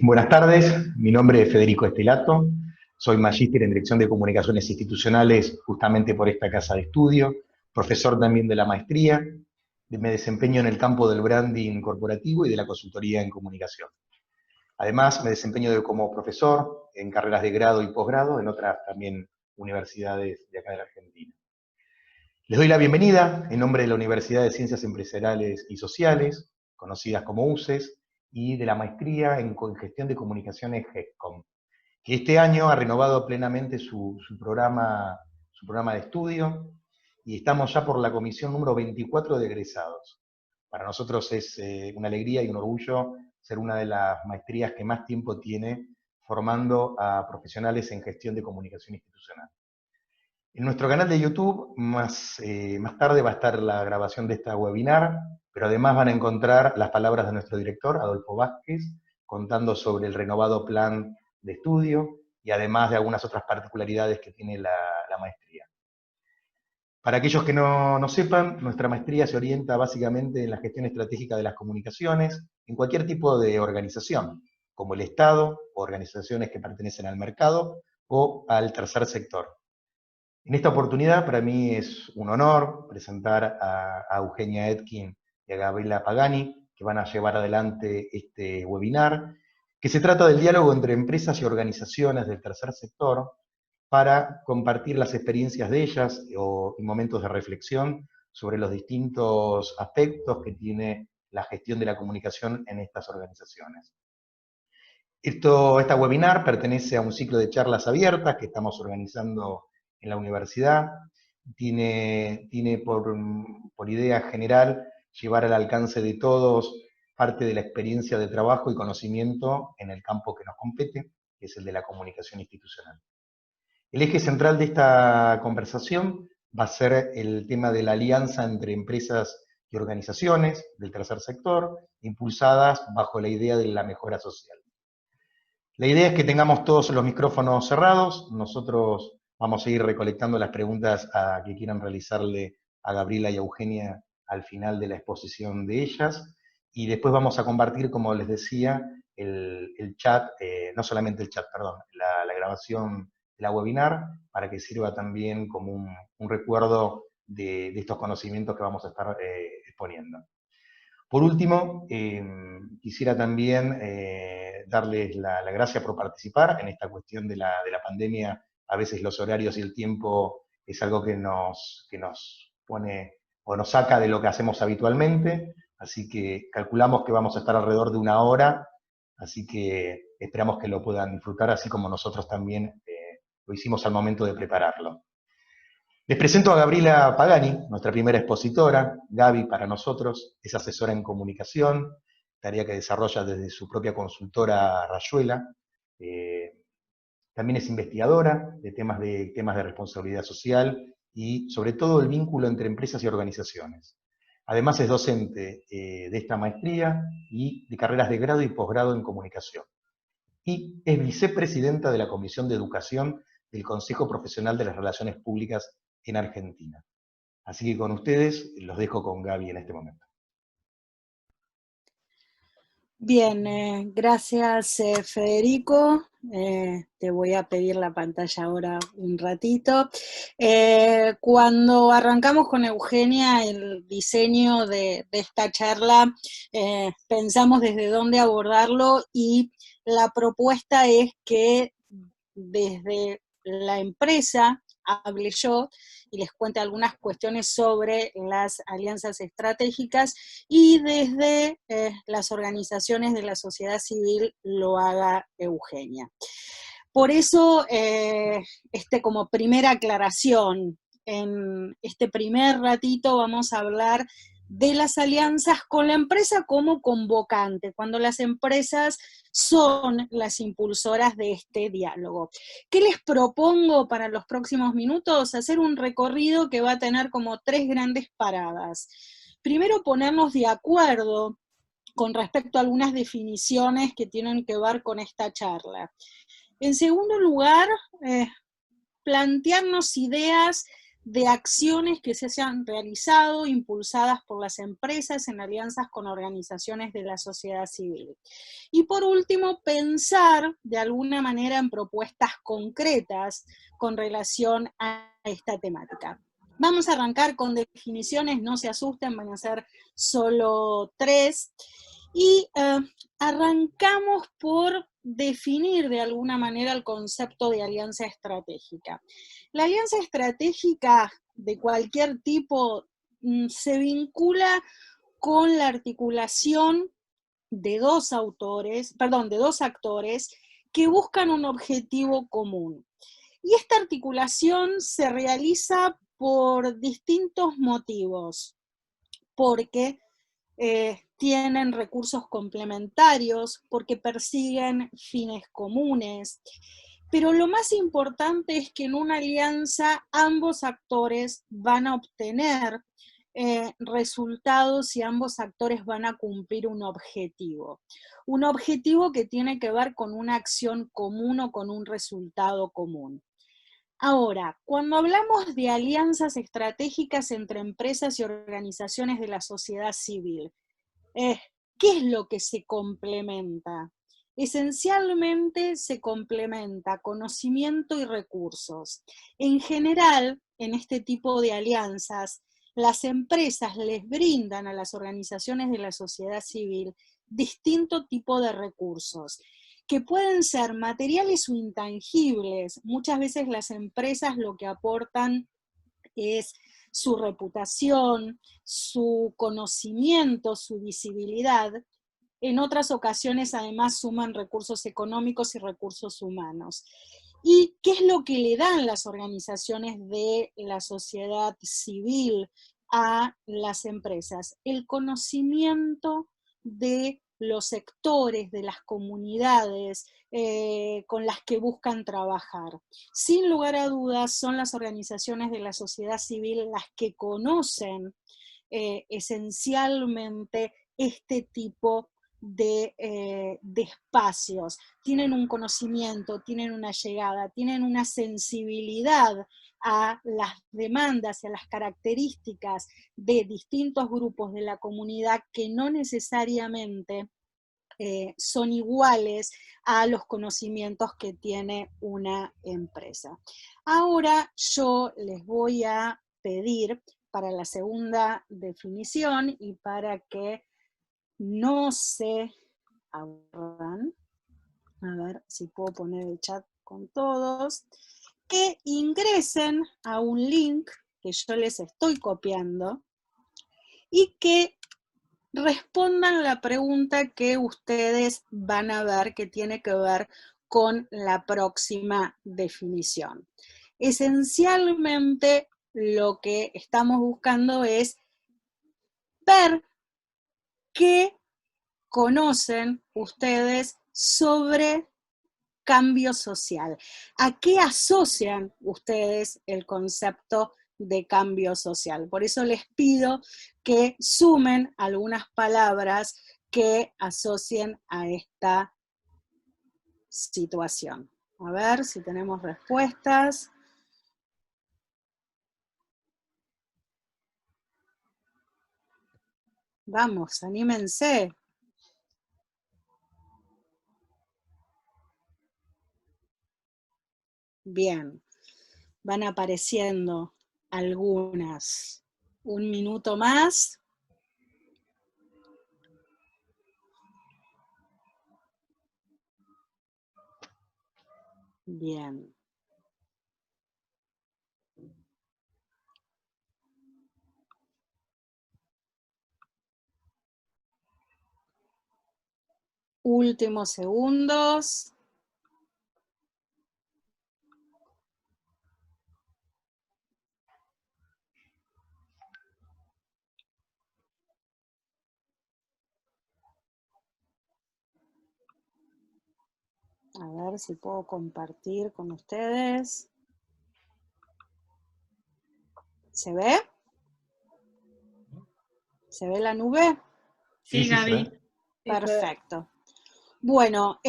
buenas tardes. Mi nombre es Federico Estelato. Soy magíster en Dirección de Comunicaciones Institucionales justamente por esta casa de estudio, profesor también de la maestría. Me desempeño en el campo del branding corporativo y de la consultoría en comunicación. Además, me desempeño como profesor en carreras de grado y posgrado en otras también universidades de acá de la Argentina. Les doy la bienvenida en nombre de la Universidad de Ciencias Empresariales y Sociales, conocidas como UCES, y de la Maestría en Gestión de Comunicaciones GESCOM, que este año ha renovado plenamente su programa de estudio, y estamos ya por la comisión número 24 de egresados. Para nosotros es una alegría y un orgullo ser una de las maestrías que más tiempo tiene formando a profesionales en gestión de comunicación institucional. En nuestro canal de YouTube, más tarde va a estar la grabación de esta webinar, pero además van a encontrar las palabras de nuestro director, Adolfo Vázquez, contando sobre el renovado plan de estudio y además de algunas otras particularidades que tiene la maestría. Para aquellos que no sepan, nuestra maestría se orienta básicamente en la gestión estratégica de las comunicaciones en cualquier tipo de organización, como el Estado, o organizaciones que pertenecen al mercado o al tercer sector. En esta oportunidad, para mí es un honor presentar a Eugenia Etkin y a Gabriela Pagani, que van a llevar adelante este webinar, que se trata del diálogo entre empresas y organizaciones del tercer sector para compartir las experiencias de ellas y momentos de reflexión sobre los distintos aspectos que tiene la gestión de la comunicación en estas organizaciones. Esta webinar pertenece a un ciclo de charlas abiertas que estamos organizando en la universidad. Tiene por idea general llevar al alcance de todos parte de la experiencia de trabajo y conocimiento en el campo que nos compete, que es el de la comunicación institucional. El eje central de esta conversación va a ser el tema de la alianza entre empresas y organizaciones del tercer sector, impulsadas bajo la idea de la mejora social. La idea es que tengamos todos los micrófonos cerrados. Nosotros vamos a ir recolectando las preguntas que quieran realizarle a Gabriela y a Eugenia al final de la exposición de ellas, y después vamos a compartir, como les decía, el chat, no solamente el chat, perdón, la grabación de la webinar, para que sirva también como un recuerdo de estos conocimientos que vamos a estar exponiendo. Por último, quisiera también darles la gracia por participar en esta cuestión de la pandemia. A veces los horarios y el tiempo es algo que nos pone o nos saca de lo que hacemos habitualmente, así que calculamos que vamos a estar alrededor de 1 hora, así que esperamos que lo puedan disfrutar, así como nosotros también lo hicimos al momento de prepararlo. Les presento a Gabriela Pagani, nuestra primera expositora. Gaby, para nosotros, es asesora en comunicación, tarea que desarrolla desde su propia consultora Rayuela. También es investigadora de temas de responsabilidad social y, sobre todo, el vínculo entre empresas y organizaciones. Además, es docente de esta maestría y de carreras de grado y posgrado en comunicación. Y es vicepresidenta de la Comisión de Educación del Consejo Profesional de las Relaciones Públicas en Argentina. Así que con ustedes los dejo con Gaby en este momento. Bien, gracias Federico. Te voy a pedir la pantalla ahora un ratito. Cuando arrancamos con Eugenia el diseño de esta charla, pensamos desde dónde abordarlo, y la propuesta es que desde la empresa hable yo y les cuente algunas cuestiones sobre las alianzas estratégicas, y desde las organizaciones de la sociedad civil lo haga Eugenia. Por eso, como primera aclaración, en este primer ratito vamos a hablar de las alianzas con la empresa como convocante, cuando las empresas son las impulsoras de este diálogo. ¿Qué les propongo para los próximos minutos? Hacer un recorrido que va a tener como 3 grandes paradas. Primero, ponernos de acuerdo con respecto a algunas definiciones que tienen que ver con esta charla. En segundo lugar, plantearnos ideas de acciones que se hayan realizado, impulsadas por las empresas en alianzas con organizaciones de la sociedad civil. Y por último, pensar de alguna manera en propuestas concretas con relación a esta temática. Vamos a arrancar con definiciones, no se asusten, van a ser solo 3. Y arrancamos por definir de alguna manera el concepto de alianza estratégica. La alianza estratégica de cualquier tipo se vincula con la articulación de dos actores que buscan un objetivo común. Y esta articulación se realiza por distintos motivos, porque tienen recursos complementarios, porque persiguen fines comunes. Pero lo más importante es que en una alianza ambos actores van a obtener resultados y ambos actores van a cumplir un objetivo. Un objetivo que tiene que ver con una acción común o con un resultado común. Ahora, cuando hablamos de alianzas estratégicas entre empresas y organizaciones de la sociedad civil, ¿qué es lo que se complementa? Esencialmente se complementa conocimiento y recursos. En general, en este tipo de alianzas, las empresas les brindan a las organizaciones de la sociedad civil distinto tipo de recursos, que pueden ser materiales o intangibles. Muchas veces las empresas lo que aportan es su reputación, su conocimiento, su visibilidad. En otras ocasiones además suman recursos económicos y recursos humanos. ¿Y qué es lo que le dan las organizaciones de la sociedad civil a las empresas? El conocimiento de los sectores, de las comunidades con las que buscan trabajar. Sin lugar a dudas, son las organizaciones de la sociedad civil las que conocen esencialmente este tipo de espacios. Tienen un conocimiento, tienen una llegada, tienen una sensibilidad a las demandas y a las características de distintos grupos de la comunidad que no necesariamente son iguales a los conocimientos que tiene una empresa. Ahora yo les voy a pedir para la segunda definición y para que no se aburran, a ver si puedo poner el chat con todos, que ingresen a un link que yo les estoy copiando y que respondan la pregunta que ustedes van a ver que tiene que ver con la próxima definición. Esencialmente lo que estamos buscando es ver qué conocen ustedes sobre cambio social. ¿A qué asocian ustedes el concepto de cambio social? Por eso les pido que sumen algunas palabras que asocien a esta situación. A ver si tenemos respuestas. Vamos, anímense. Bien, van apareciendo algunas. Un minuto más. Bien. Últimos segundos. A ver si puedo compartir con ustedes. ¿Se ve? ¿Se ve la nube? Sí, Gaby. Perfecto. Bueno,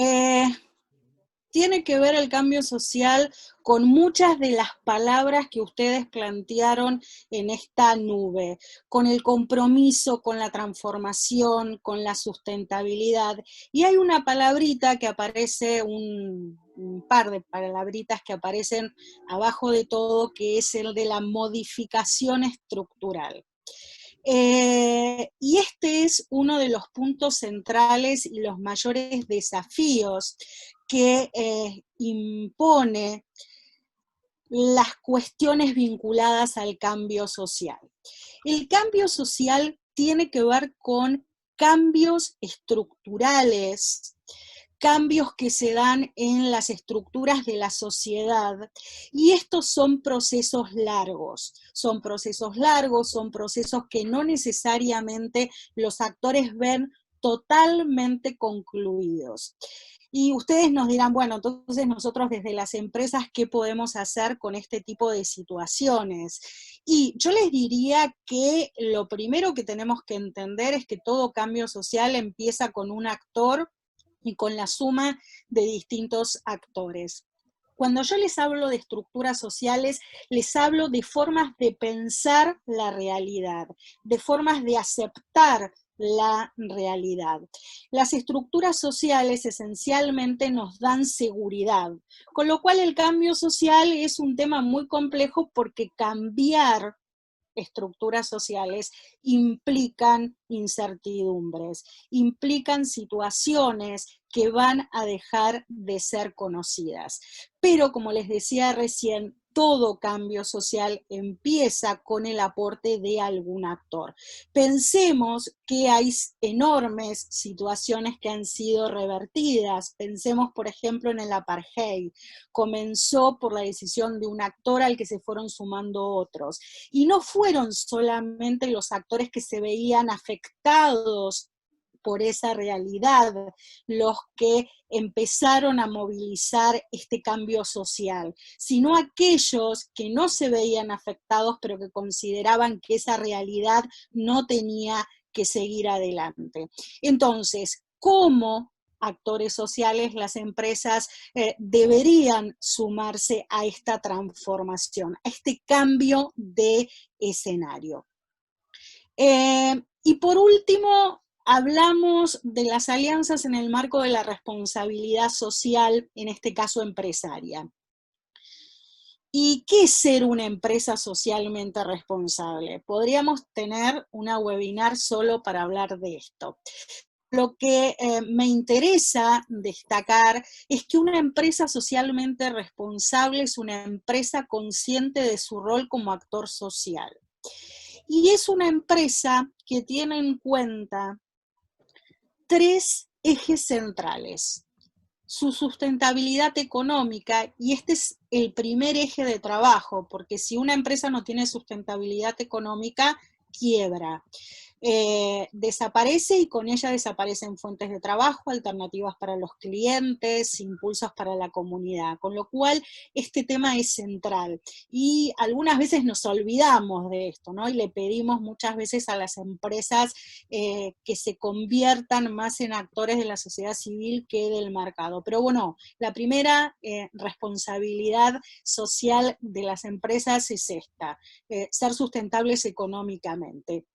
tiene que ver el cambio social con muchas de las palabras que ustedes plantearon en esta nube, con el compromiso, con la transformación, con la sustentabilidad. Y hay una palabrita que aparece, un par de palabritas que aparecen abajo de todo, que es el de la modificación estructural. Y este es uno de los puntos centrales y los mayores desafíos que impone las cuestiones vinculadas al cambio social. El cambio social tiene que ver con cambios estructurales, cambios que se dan en las estructuras de la sociedad, y estos son procesos largos, son procesos que no necesariamente los actores ven totalmente concluidos. Y ustedes nos dirán, bueno, entonces nosotros desde las empresas, ¿qué podemos hacer con este tipo de situaciones? Y yo les diría que lo primero que tenemos que entender es que todo cambio social empieza con un actor y con la suma de distintos actores. Cuando yo les hablo de estructuras sociales, les hablo de formas de pensar la realidad, de formas de aceptar la realidad. Las estructuras sociales esencialmente nos dan seguridad, con lo cual el cambio social es un tema muy complejo porque cambiar estructuras sociales implican incertidumbres, implican situaciones que van a dejar de ser conocidas. Pero como les decía recién, todo cambio social empieza con el aporte de algún actor. Pensemos que hay enormes situaciones que han sido revertidas. Pensemos, por ejemplo, en el apartheid. Comenzó por la decisión de un actor al que se fueron sumando otros. Y no fueron solamente los actores que se veían afectados por esa realidad los que empezaron a movilizar este cambio social, sino aquellos que no se veían afectados, pero que consideraban que esa realidad no tenía que seguir adelante. Entonces, ¿cómo actores sociales, las empresas deberían sumarse a esta transformación, a este cambio de escenario? Y por último, hablamos de las alianzas en el marco de la responsabilidad social, en este caso empresaria. ¿Y qué es ser una empresa socialmente responsable? Podríamos tener una webinar solo para hablar de esto. Lo que me interesa destacar es que una empresa socialmente responsable es una empresa consciente de su rol como actor social. Y es una empresa que tiene en cuenta tres ejes centrales. Su sustentabilidad económica, y este es el primer eje de trabajo, porque si una empresa no tiene sustentabilidad económica, quiebra. Desaparece y con ella desaparecen fuentes de trabajo, alternativas para los clientes, impulsos para la comunidad, con lo cual este tema es central y algunas veces nos olvidamos de esto, ¿no? Y le pedimos muchas veces a las empresas que se conviertan más en actores de la sociedad civil que del mercado. Pero bueno, la primera responsabilidad social de las empresas es esta, ser sustentables económicamente.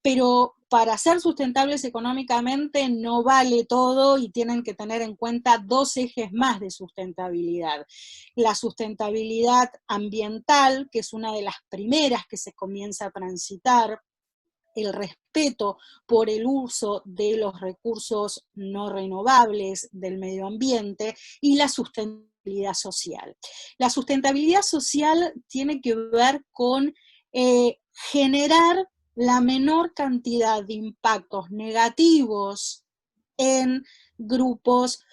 Pero para ser sustentables económicamente no vale todo y tienen que tener en cuenta dos ejes más de sustentabilidad. La sustentabilidad ambiental, que es una de las primeras que se comienza a transitar, el respeto por el uso de los recursos no renovables del medio ambiente y la sustentabilidad social. La sustentabilidad social tiene que ver con generar la menor cantidad de impactos negativos en grupos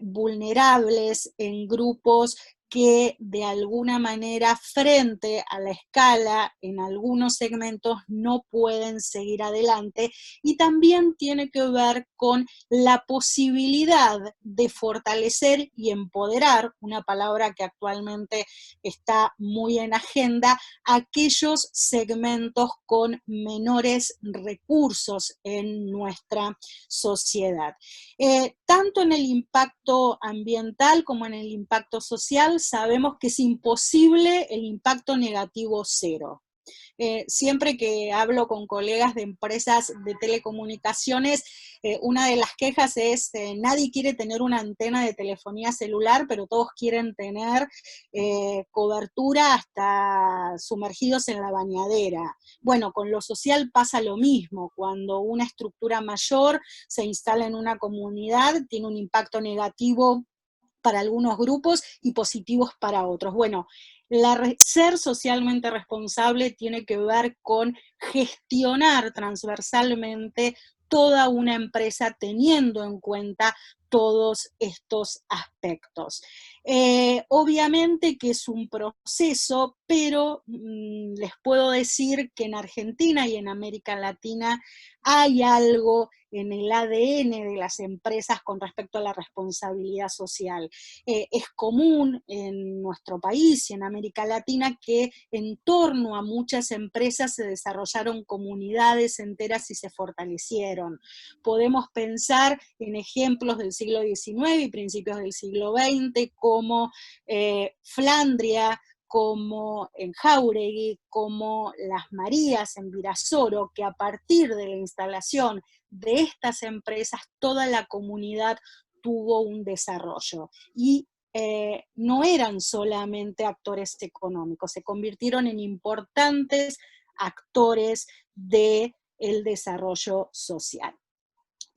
vulnerables, en grupos que de alguna manera frente a la escala en algunos segmentos no pueden seguir adelante, y también tiene que ver con la posibilidad de fortalecer y empoderar, una palabra que actualmente está muy en agenda, aquellos segmentos con menores recursos en nuestra sociedad. Tanto en el impacto ambiental como en el impacto social, sabemos que es imposible el impacto negativo cero. Siempre que hablo con colegas de empresas de telecomunicaciones, una de las quejas es, nadie quiere tener una antena de telefonía celular, pero todos quieren tener cobertura hasta sumergidos en la bañadera. Bueno, con lo social pasa lo mismo. Cuando una estructura mayor se instala en una comunidad, tiene un impacto negativo para algunos grupos y positivos para otros. Bueno, ser socialmente responsable tiene que ver con gestionar transversalmente toda una empresa teniendo en cuenta todos estos aspectos. Obviamente que es un proceso, pero les puedo decir que en Argentina y en América Latina hay algo en el ADN de las empresas con respecto a la responsabilidad social. Es común en nuestro país y en América Latina que en torno a muchas empresas se desarrollaron comunidades enteras y se fortalecieron. Podemos pensar en ejemplos del siglo XIX y principios del siglo XX como Flandria, como en Jáuregui, como Las Marías en Virasoro, que a partir de la instalación de estas empresas toda la comunidad tuvo un desarrollo. Y no eran solamente actores económicos, se convirtieron en importantes actores del desarrollo social.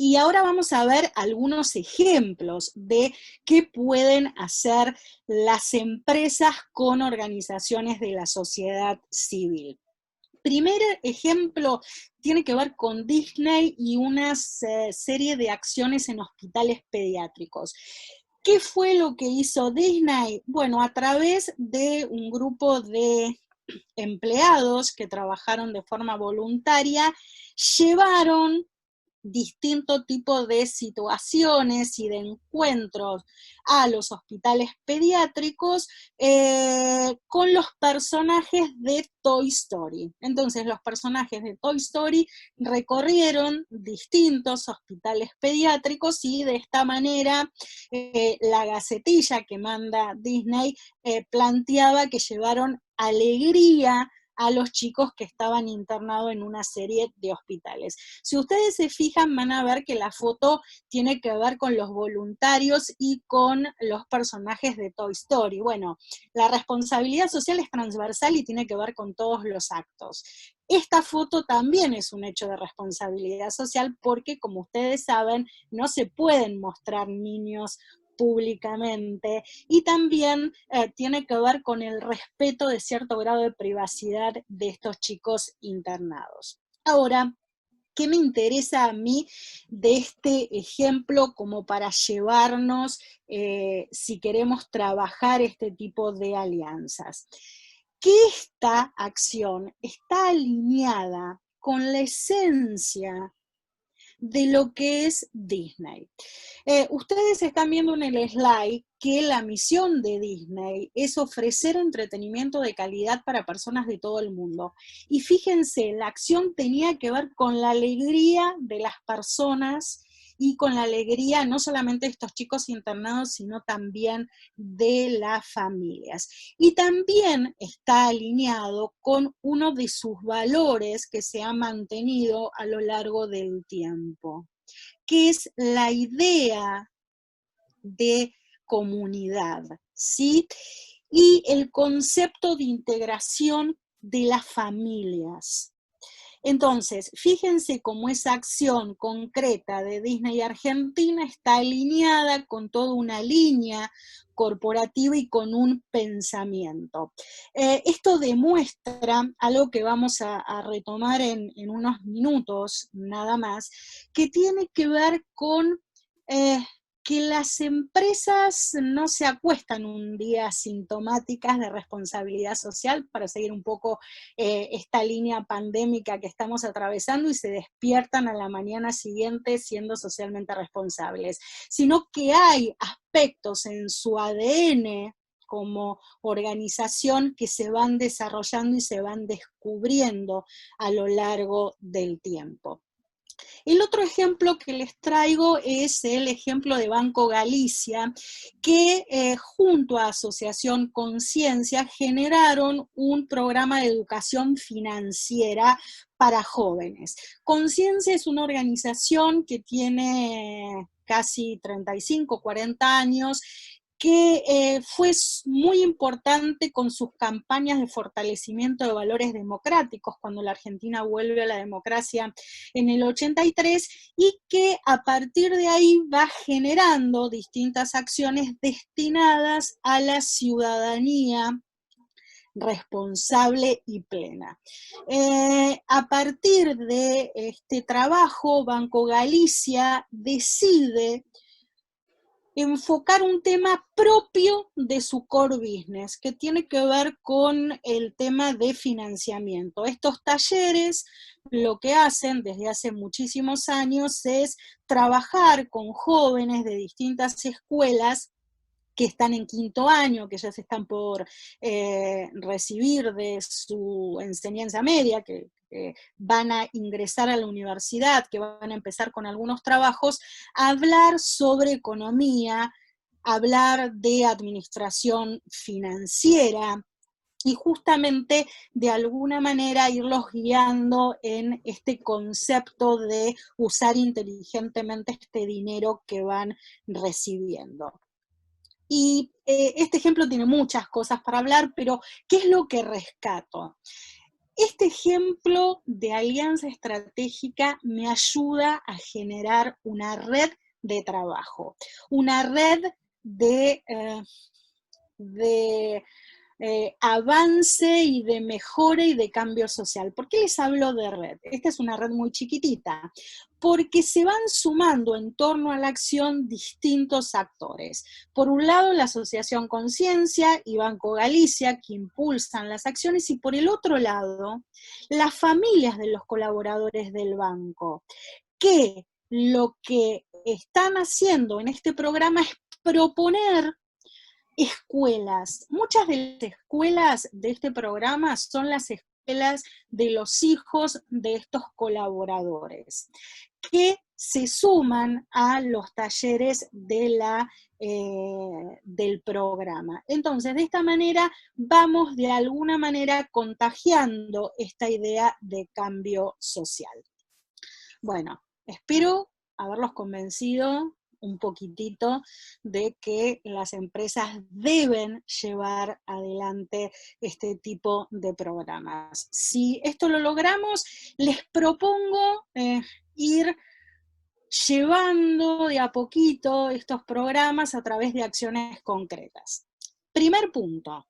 Y ahora vamos a ver algunos ejemplos de qué pueden hacer las empresas con organizaciones de la sociedad civil. Primer ejemplo tiene que ver con Disney y una serie de acciones en hospitales pediátricos. ¿Qué fue lo que hizo Disney? Bueno, a través de un grupo de empleados que trabajaron de forma voluntaria, llevaron distinto tipo de situaciones y de encuentros a los hospitales pediátricos con los personajes de Toy Story. Entonces los personajes de Toy Story recorrieron distintos hospitales pediátricos y de esta manera la gacetilla que manda Disney planteaba que llevaron alegría a los chicos que estaban internados en una serie de hospitales. Si ustedes se fijan, van a ver que la foto tiene que ver con los voluntarios y con los personajes de Toy Story. Bueno, la responsabilidad social es transversal y tiene que ver con todos los actos. Esta foto también es un hecho de responsabilidad social porque, como ustedes saben, no se pueden mostrar niños públicamente, y también tiene que ver con el respeto de cierto grado de privacidad de estos chicos internados. Ahora, ¿qué me interesa a mí de este ejemplo como para llevarnos, si queremos trabajar este tipo de alianzas? Que esta acción está alineada con la esencia de lo que es Disney. Ustedes están viendo en el slide que la misión de Disney es ofrecer entretenimiento de calidad para personas de todo el mundo. Y fíjense, la acción tenía que ver con la alegría de las personas y con la alegría no solamente de estos chicos internados, sino también de las familias. Y también está alineado con uno de sus valores que se ha mantenido a lo largo del tiempo, que es la idea de comunidad, ¿sí? Y el concepto de integración de las familias. Entonces, fíjense cómo esa acción concreta de Disney Argentina está alineada con toda una línea corporativa y con un pensamiento. Esto demuestra algo que vamos a retomar en unos minutos nada más, que tiene que ver con que las empresas no se acuestan un día asintomáticas de responsabilidad social, para seguir un poco esta línea pandémica que estamos atravesando, y se despiertan a la mañana siguiente siendo socialmente responsables, sino que hay aspectos en su ADN como organización que se van desarrollando y se van descubriendo a lo largo del tiempo. El otro ejemplo que les traigo es el ejemplo de Banco Galicia, que junto a Asociación Conciencia generaron un programa de educación financiera para jóvenes. Conciencia es una organización que tiene casi 35, 40 años, que fue muy importante con sus campañas de fortalecimiento de valores democráticos cuando la Argentina vuelve a la democracia en el 83, y que a partir de ahí va generando distintas acciones destinadas a la ciudadanía responsable y plena. A partir de este trabajo, Banco Galicia decide enfocar un tema propio de su core business, que tiene que ver con el tema de financiamiento. Estos talleres lo que hacen desde hace muchísimos años es trabajar con jóvenes de distintas escuelas que están en quinto año, que ya se están por recibir de su enseñanza media, que van a ingresar a la universidad, que van a empezar con algunos trabajos, a hablar sobre economía, hablar de administración financiera, y justamente de alguna manera irlos guiando en este concepto de usar inteligentemente este dinero que van recibiendo. Y este ejemplo tiene muchas cosas para hablar, pero ¿qué es lo que rescato? Este ejemplo de alianza estratégica me ayuda a generar una red de trabajo, una red de avance y de mejora y de cambio social. ¿Por qué les hablo de red? Esta es una red muy chiquitita, porque se van sumando en torno a la acción distintos actores. Por un lado, la Asociación Conciencia y Banco Galicia, que impulsan las acciones, y por el otro lado, las familias de los colaboradores del banco, que lo que están haciendo en este programa es proponer escuelas. Muchas de las escuelas de este programa son las escuelas de los hijos de estos colaboradores, que se suman a los talleres de del programa. Entonces, de esta manera, vamos de alguna manera contagiando esta idea de cambio social. Bueno, espero haberlos convencido un poquitito de que las empresas deben llevar adelante este tipo de programas. Si esto lo logramos, les propongo ir llevando de a poquito estos programas a través de acciones concretas. Primer punto.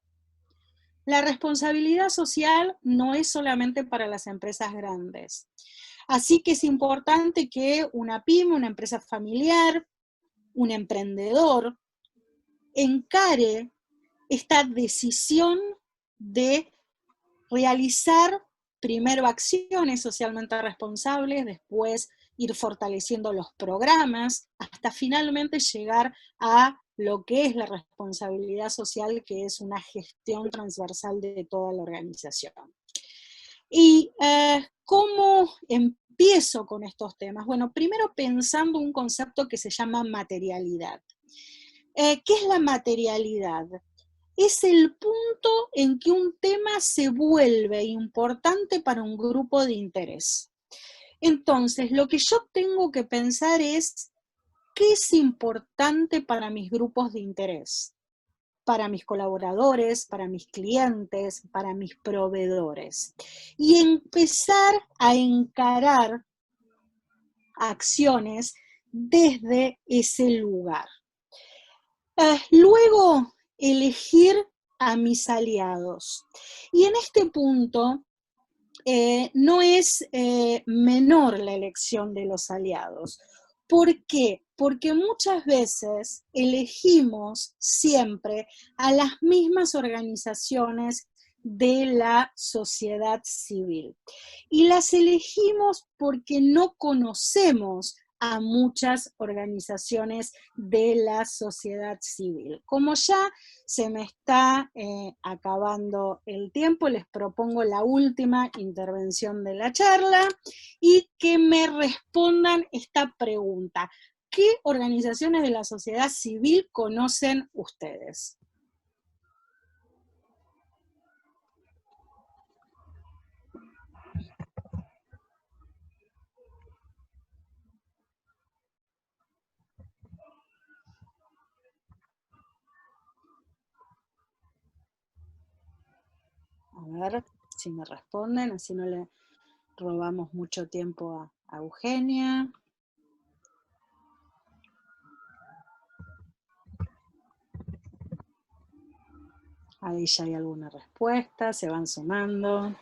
La responsabilidad social no es solamente para las empresas grandes. Así que es importante que una pyme, una empresa familiar, un emprendedor, encare esta decisión de realizar primero acciones socialmente responsables, después ir fortaleciendo los programas, hasta finalmente llegar a lo que es la responsabilidad social, que es una gestión transversal de toda la organización. ¿Y cómo empiezo con estos temas? Bueno, primero pensando un concepto que se llama materialidad. ¿Qué es la materialidad? Es el punto en que un tema se vuelve importante para un grupo de interés. Entonces, lo que yo tengo que pensar es, ¿qué es importante para mis grupos de interés? Para mis colaboradores, para mis clientes, para mis proveedores. Y empezar a encarar acciones desde ese lugar. Luego, elegir a mis aliados. Y en este punto, no es menor la elección de los aliados. ¿Por qué? Porque muchas veces elegimos siempre a las mismas organizaciones de la sociedad civil. Y las elegimos porque no conocemos a muchas organizaciones de la sociedad civil. Como ya se me está acabando el tiempo, les propongo la última intervención de la charla y que me respondan esta pregunta. ¿Qué organizaciones de la sociedad civil conocen ustedes? A ver si me responden, así no le robamos mucho tiempo a Eugenia. Ahí ya hay alguna respuesta, se van sumando.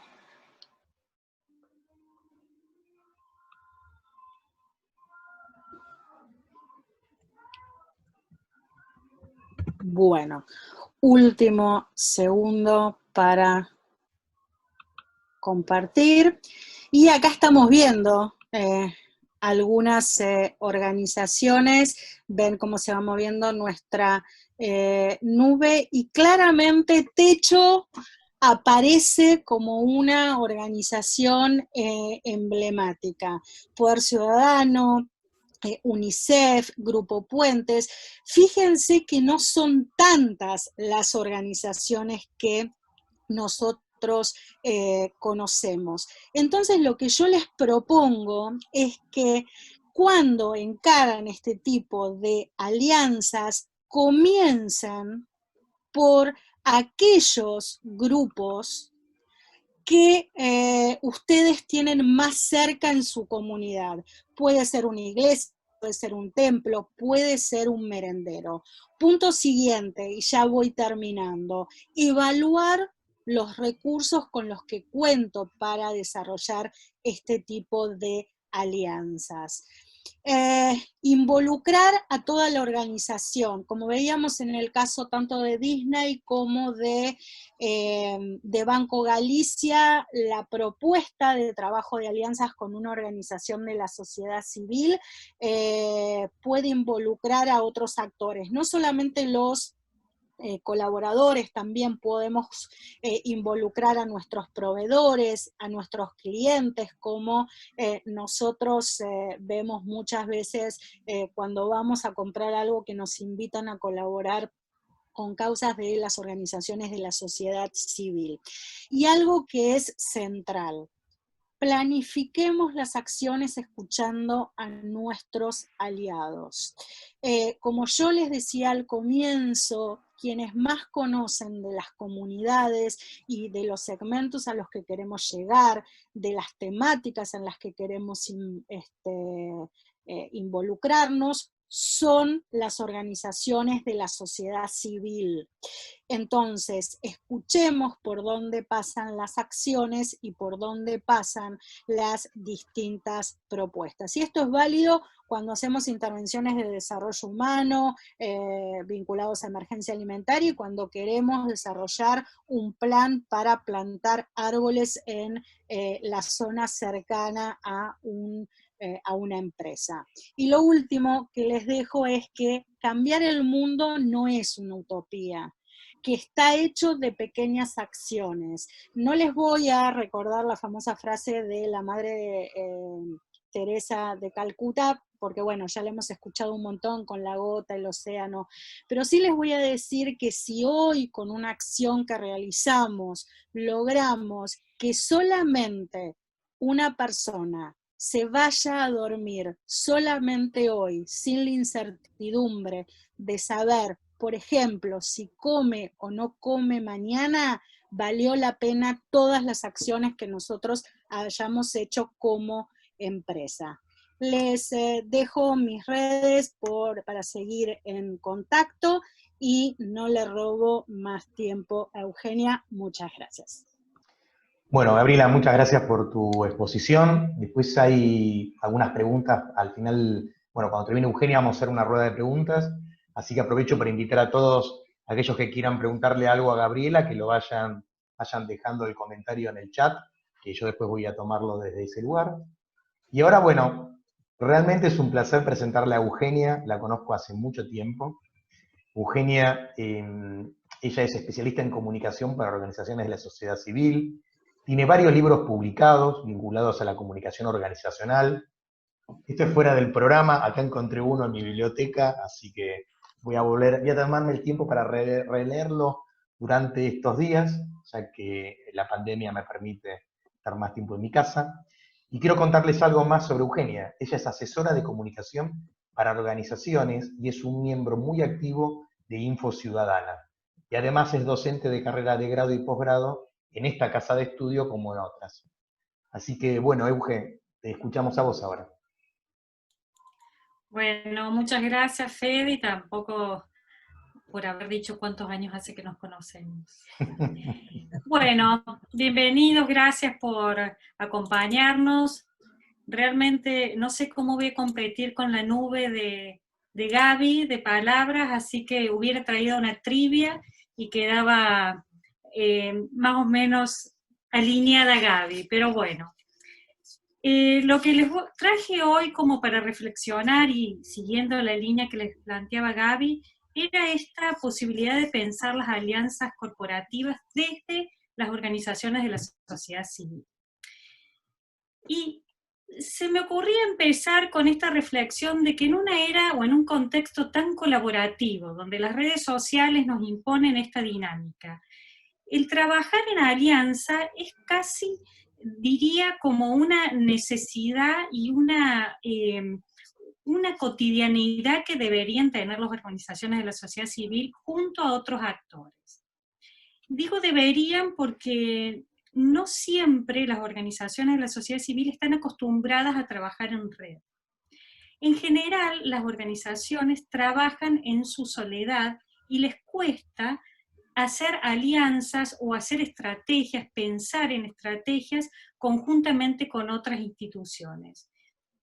Bueno, último segundo para compartir. Y acá estamos viendo algunas organizaciones, ven cómo se va moviendo nuestra nube y claramente Techo aparece como una organización emblemática. Poder Ciudadano, UNICEF, Grupo Puentes. Fíjense que no son tantas las organizaciones que nosotros conocemos. Entonces lo que yo les propongo es que cuando encaran este tipo de alianzas, comiencen por aquellos grupos que ustedes tienen más cerca en su comunidad. Puede ser una iglesia, puede ser un templo, puede ser un merendero. Punto siguiente, y ya voy terminando, evaluar los recursos con los que cuento para desarrollar este tipo de alianzas. Involucrar a toda la organización, como veíamos en el caso tanto de Disney como de Banco Galicia, la propuesta de trabajo de alianzas con una organización de la sociedad civil puede involucrar a otros actores, no solamente los colaboradores, también podemos involucrar a nuestros proveedores, a nuestros clientes, como nosotros vemos muchas veces cuando vamos a comprar algo que nos invitan a colaborar con causas de las organizaciones de la sociedad civil. Y algo que es central, planifiquemos las acciones escuchando a nuestros aliados. Como yo les decía al comienzo, quienes más conocen de las comunidades y de los segmentos a los que queremos llegar, de las temáticas en las que queremos involucrarnos, son las organizaciones de la sociedad civil. Entonces, escuchemos por dónde pasan las acciones y por dónde pasan las distintas propuestas. Y esto es válido cuando hacemos intervenciones de desarrollo humano vinculados a emergencia alimentaria y cuando queremos desarrollar un plan para plantar árboles en la zona cercana a una empresa. Y lo último que les dejo es que cambiar el mundo no es una utopía, que está hecho de pequeñas acciones. No les voy a recordar la famosa frase de la madre de Teresa de Calcuta, porque bueno, ya la hemos escuchado un montón con la gota, el océano, pero sí les voy a decir que si hoy con una acción que realizamos logramos que solamente una persona se vaya a dormir solamente hoy, sin la incertidumbre de saber, por ejemplo, si come o no come mañana, valió la pena todas las acciones que nosotros hayamos hecho como empresa. Les dejo mis redes para seguir en contacto y no le robo más tiempo a Eugenia. Muchas gracias. Bueno, Gabriela, muchas gracias por tu exposición. Después hay algunas preguntas. Al final, bueno, cuando termine Eugenia vamos a hacer una rueda de preguntas. Así que aprovecho para invitar a todos aquellos que quieran preguntarle algo a Gabriela, que lo vayan dejando el comentario en el chat, que yo después voy a tomarlo desde ese lugar. Y ahora, bueno, Realmente es un placer presentarle a Eugenia, la conozco hace mucho tiempo. Eugenia, ella es especialista en comunicación para organizaciones de la sociedad civil, tiene varios libros publicados vinculados a la comunicación organizacional. Esto es fuera del programa, acá encontré uno en mi biblioteca, así que voy a tomarme el tiempo para releerlo durante estos días, ya que la pandemia me permite estar más tiempo en mi casa. Y quiero contarles algo más sobre Eugenia. Ella es asesora de comunicación para organizaciones y es un miembro muy activo de Info Ciudadana. Y además es docente de carrera de grado y posgrado en esta casa de estudio como en otras. Así que, bueno, Euge, te escuchamos a vos ahora. Bueno, muchas gracias, Fede, y tampoco por haber dicho cuántos años hace que nos conocemos. Bueno, bienvenidos, gracias por acompañarnos. Realmente no sé cómo voy a competir con la nube de Gaby, de palabras, así que hubiera traído una trivia y quedaba más o menos alineada Gaby, pero bueno. Lo que les traje hoy como para reflexionar y siguiendo la línea que les planteaba Gaby, era esta posibilidad de pensar las alianzas corporativas desde las organizaciones de la sociedad civil. Y se me ocurría empezar con esta reflexión de que en una era o en un contexto tan colaborativo, donde las redes sociales nos imponen esta dinámica, el trabajar en alianza es casi, diría, como una necesidad y una cotidianidad que deberían tener las organizaciones de la sociedad civil junto a otros actores. Digo deberían porque no siempre las organizaciones de la sociedad civil están acostumbradas a trabajar en red. En general, las organizaciones trabajan en su soledad y les cuesta hacer alianzas o hacer estrategias, pensar en estrategias conjuntamente con otras instituciones,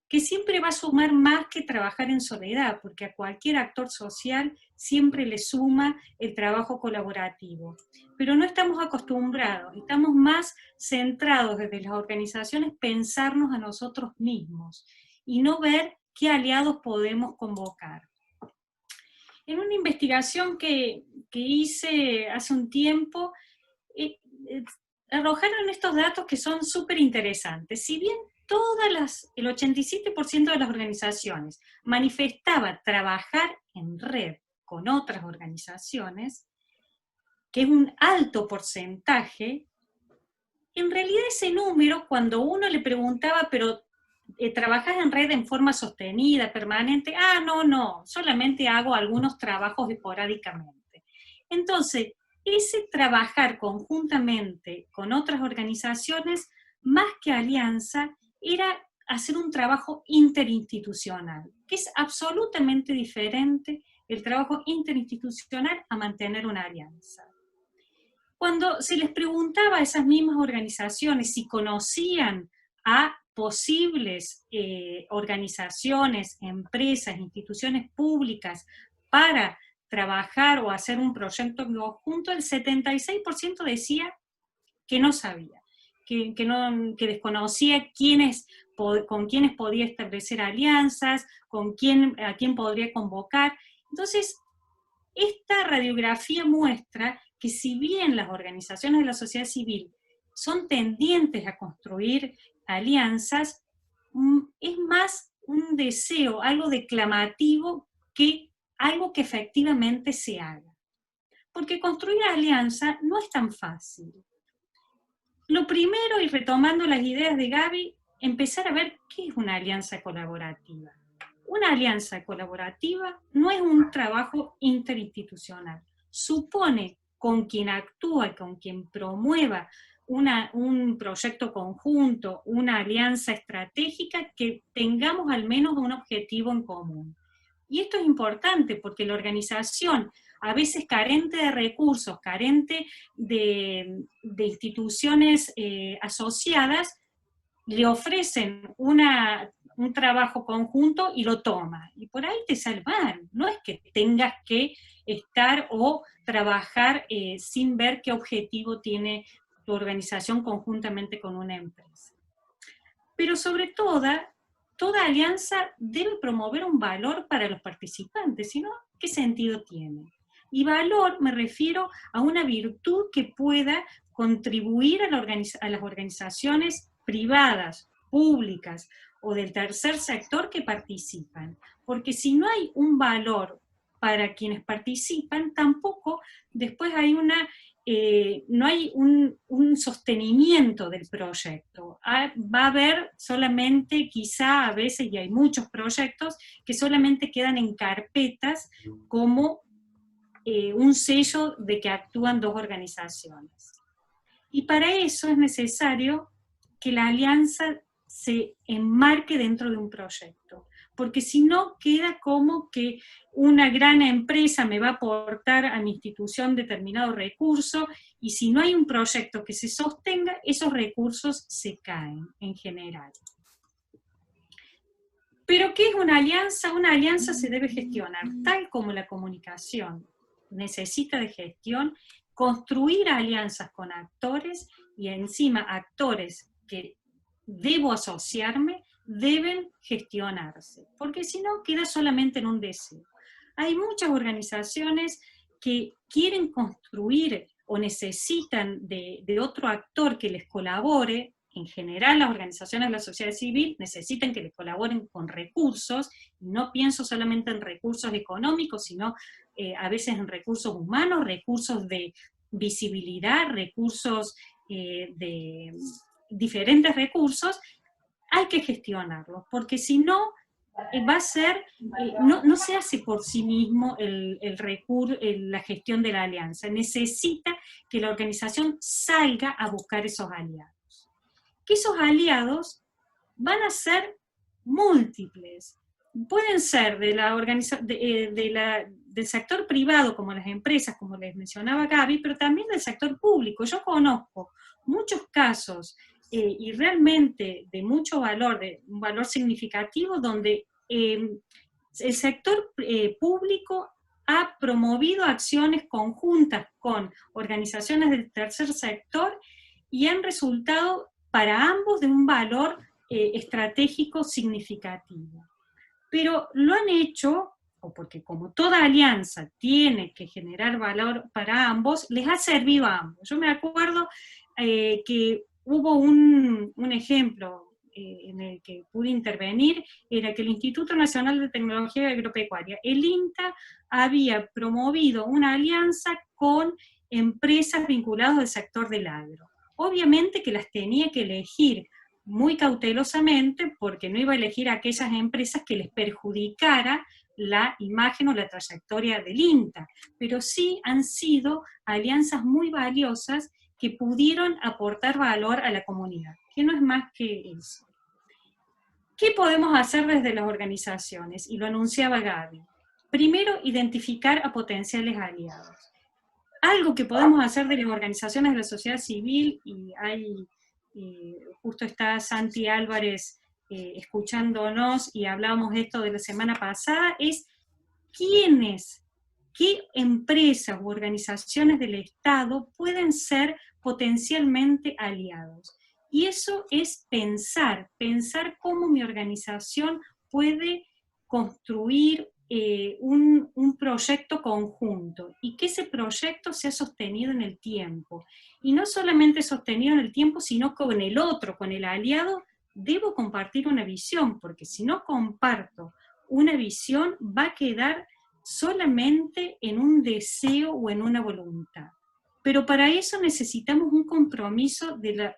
que siempre va a sumar más que trabajar en soledad, porque a cualquier actor social siempre le suma el trabajo colaborativo. Pero no estamos acostumbrados, estamos más centrados desde las organizaciones pensarnos a nosotros mismos y no ver qué aliados podemos convocar. En una investigación que hice hace un tiempo, arrojaron estos datos que son súper interesantes. Si bien el 87% de las organizaciones manifestaba trabajar en red con otras organizaciones, que es un alto porcentaje, en realidad ese número, cuando uno le preguntaba, pero ¿trabajás en red en forma sostenida, permanente? No, solamente hago algunos trabajos esporádicamente. Entonces, ese trabajar conjuntamente con otras organizaciones, más que alianza, era hacer un trabajo interinstitucional, que es absolutamente diferente el trabajo interinstitucional a mantener una alianza. Cuando se les preguntaba a esas mismas organizaciones si conocían a posibles organizaciones, empresas, instituciones públicas para trabajar o hacer un proyecto conjunto, el 76% decía que no sabía, que desconocía con quiénes podía establecer alianzas, a quién podría convocar. Entonces, esta radiografía muestra que si bien las organizaciones de la sociedad civil son tendientes a construir alianzas, es más un deseo, algo declamativo, que algo que efectivamente se haga. Porque construir alianza no es tan fácil. Lo primero, y retomando las ideas de Gaby, empezar a ver qué es una alianza colaborativa. Una alianza colaborativa no es un trabajo interinstitucional. Supone con quien actúa, con quien promueva un proyecto conjunto, una alianza estratégica, que tengamos al menos un objetivo en común. Y esto es importante porque la organización, a veces carente de recursos, carente de instituciones asociadas, le ofrecen un trabajo conjunto y lo toma. Y por ahí te sale mal. No es que tengas que estar o trabajar sin ver qué objetivo tiene tu organización conjuntamente con una empresa. Pero sobre todo toda alianza debe promover un valor para los participantes, si no, ¿qué sentido tiene? Y valor me refiero a una virtud que pueda contribuir a las organizaciones privadas, públicas o del tercer sector que participan. Porque si no hay un valor para quienes participan, tampoco después hay no hay un sostenimiento del proyecto. Va a haber solamente, quizá a veces, y hay muchos proyectos, que solamente quedan en carpetas como un sello de que actúan dos organizaciones. Y para eso es necesario que la alianza se enmarque dentro de un proyecto, porque si no queda como que una gran empresa me va a aportar a mi institución determinado recurso, y si no hay un proyecto que se sostenga, esos recursos se caen en general. Pero ¿qué es una alianza? Una alianza se debe gestionar, tal como la comunicación necesita de gestión, construir alianzas con actores, y encima actores que debo asociarme, deben gestionarse, porque si no queda solamente en un deseo. Hay muchas organizaciones que quieren construir o necesitan de otro actor que les colabore. En general las organizaciones de la sociedad civil necesitan que les colaboren con recursos, y no pienso solamente en recursos económicos, sino a veces en recursos humanos, recursos de visibilidad, recursos de diferentes recursos. Hay que gestionarlos, porque si no, va a ser, no se hace por sí mismo la gestión de la alianza. Necesita que la organización salga a buscar esos aliados. Que esos aliados van a ser múltiples. Pueden ser del sector privado, como las empresas, como les mencionaba Gaby, pero también del sector público. Yo conozco muchos casos, y realmente de mucho valor, de un valor significativo, donde el sector público ha promovido acciones conjuntas con organizaciones del tercer sector y han resultado para ambos de un valor estratégico significativo. Pero lo han hecho, o porque como toda alianza tiene que generar valor para ambos, les ha servido a ambos. Yo me acuerdo que hubo un ejemplo en el que pude intervenir, era que el Instituto Nacional de Tecnología Agropecuaria, el INTA, había promovido una alianza con empresas vinculadas al sector del agro. Obviamente que las tenía que elegir muy cautelosamente, porque no iba a elegir a aquellas empresas que les perjudicara la imagen o la trayectoria del INTA, pero sí han sido alianzas muy valiosas que pudieron aportar valor a la comunidad, que no es más que eso. ¿Qué podemos hacer desde las organizaciones? Y lo anunciaba Gaby. Primero, identificar a potenciales aliados. Algo que podemos hacer de las organizaciones de la sociedad civil, y justo está Santi Álvarez escuchándonos, y hablábamos de esto de la semana pasada, es qué empresas u organizaciones del Estado pueden ser potencialmente aliados. Y eso es pensar cómo mi organización puede construir un proyecto conjunto, y que ese proyecto sea sostenido en el tiempo. Y no solamente sostenido en el tiempo, sino con el otro, con el aliado, debo compartir una visión, porque si no comparto una visión, va a quedar solamente en un deseo o en una voluntad. Pero para eso necesitamos un compromiso de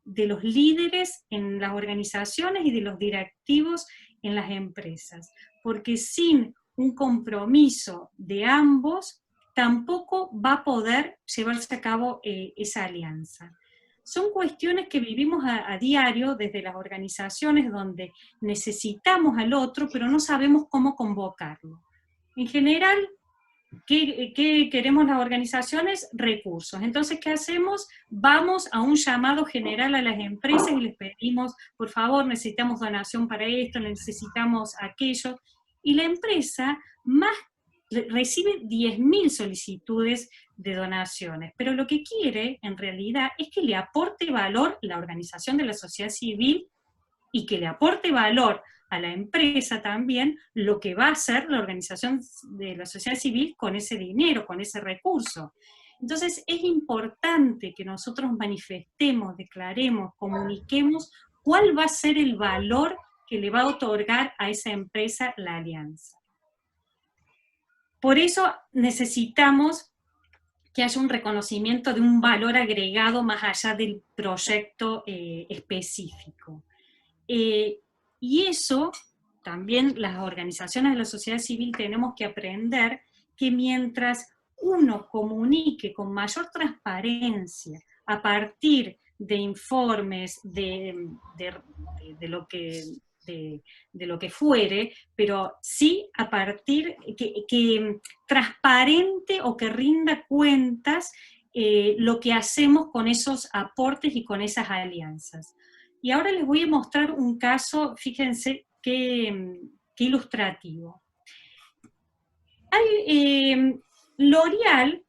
los líderes en las organizaciones y de los directivos en las empresas, porque sin un compromiso de ambos, tampoco va a poder llevarse a cabo esa alianza. Son cuestiones que vivimos a diario desde las organizaciones, donde necesitamos al otro, pero no sabemos cómo convocarlo. En general, ¿qué queremos las organizaciones? Recursos. Entonces, ¿qué hacemos? Vamos a un llamado general a las empresas y les pedimos, por favor, necesitamos donación para esto, necesitamos aquello. Y la empresa recibe 10.000 solicitudes de donaciones, pero lo que quiere, en realidad, es que le aporte valor la organización de la sociedad civil y que le aporte valor a la empresa también lo que va a hacer la organización de la sociedad civil con ese dinero, con ese recurso. Entonces es importante que nosotros manifestemos, declaremos, comuniquemos cuál va a ser el valor que le va a otorgar a esa empresa la alianza. Por eso necesitamos que haya un reconocimiento de un valor agregado más allá del proyecto específico. Y eso también las organizaciones de la sociedad civil tenemos que aprender que mientras uno comunique con mayor transparencia a partir de informes, de lo que fuere, pero sí a partir que transparente o que rinda cuentas lo que hacemos con esos aportes y con esas alianzas. Y ahora les voy a mostrar un caso, fíjense qué ilustrativo. L'Oréal,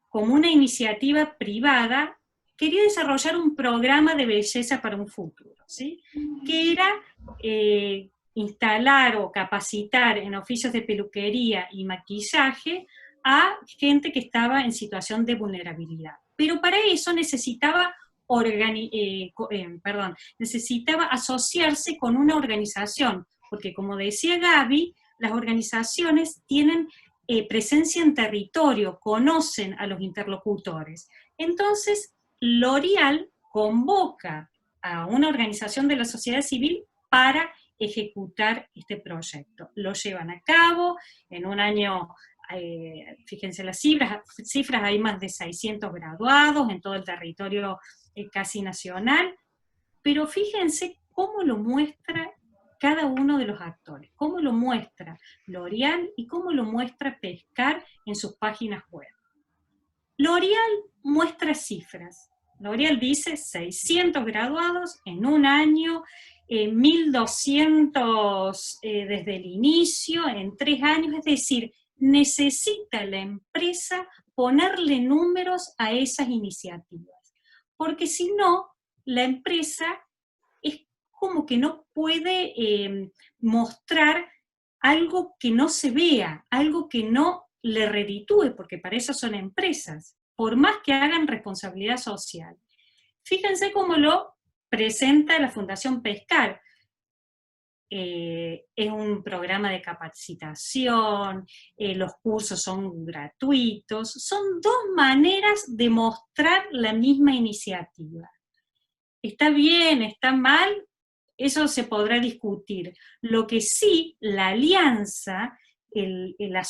como una iniciativa privada, quería desarrollar un programa de belleza para un futuro, ¿sí? Que era instalar o capacitar en oficios de peluquería y maquillaje a gente que estaba en situación de vulnerabilidad. Pero para eso necesitaba asociarse con una organización, porque como decía Gaby, las organizaciones tienen presencia en territorio, conocen a los interlocutores. Entonces, L'Oréal convoca a una organización de la sociedad civil para ejecutar este proyecto. Lo llevan a cabo, en un año, fíjense las cifras, hay más de 600 graduados en todo el territorio casi nacional, pero fíjense cómo lo muestra cada uno de los actores, cómo lo muestra L'Oréal y cómo lo muestra Pescar en sus páginas web. L'Oréal muestra cifras. L'Oréal dice 600 graduados en un año, 1.200 desde el inicio, en 3 años, es decir, necesita la empresa ponerle números a esas iniciativas, porque si no, la empresa es como que no puede mostrar algo que no se vea, algo que no le reditúe, porque para eso son empresas, por más que hagan responsabilidad social. Fíjense cómo lo presenta la Fundación Pescar. Es un programa de capacitación, los cursos son gratuitos, son 2 maneras de mostrar la misma iniciativa. ¿Está bien? ¿Está mal? Eso se podrá discutir. Lo que sí, la alianza, la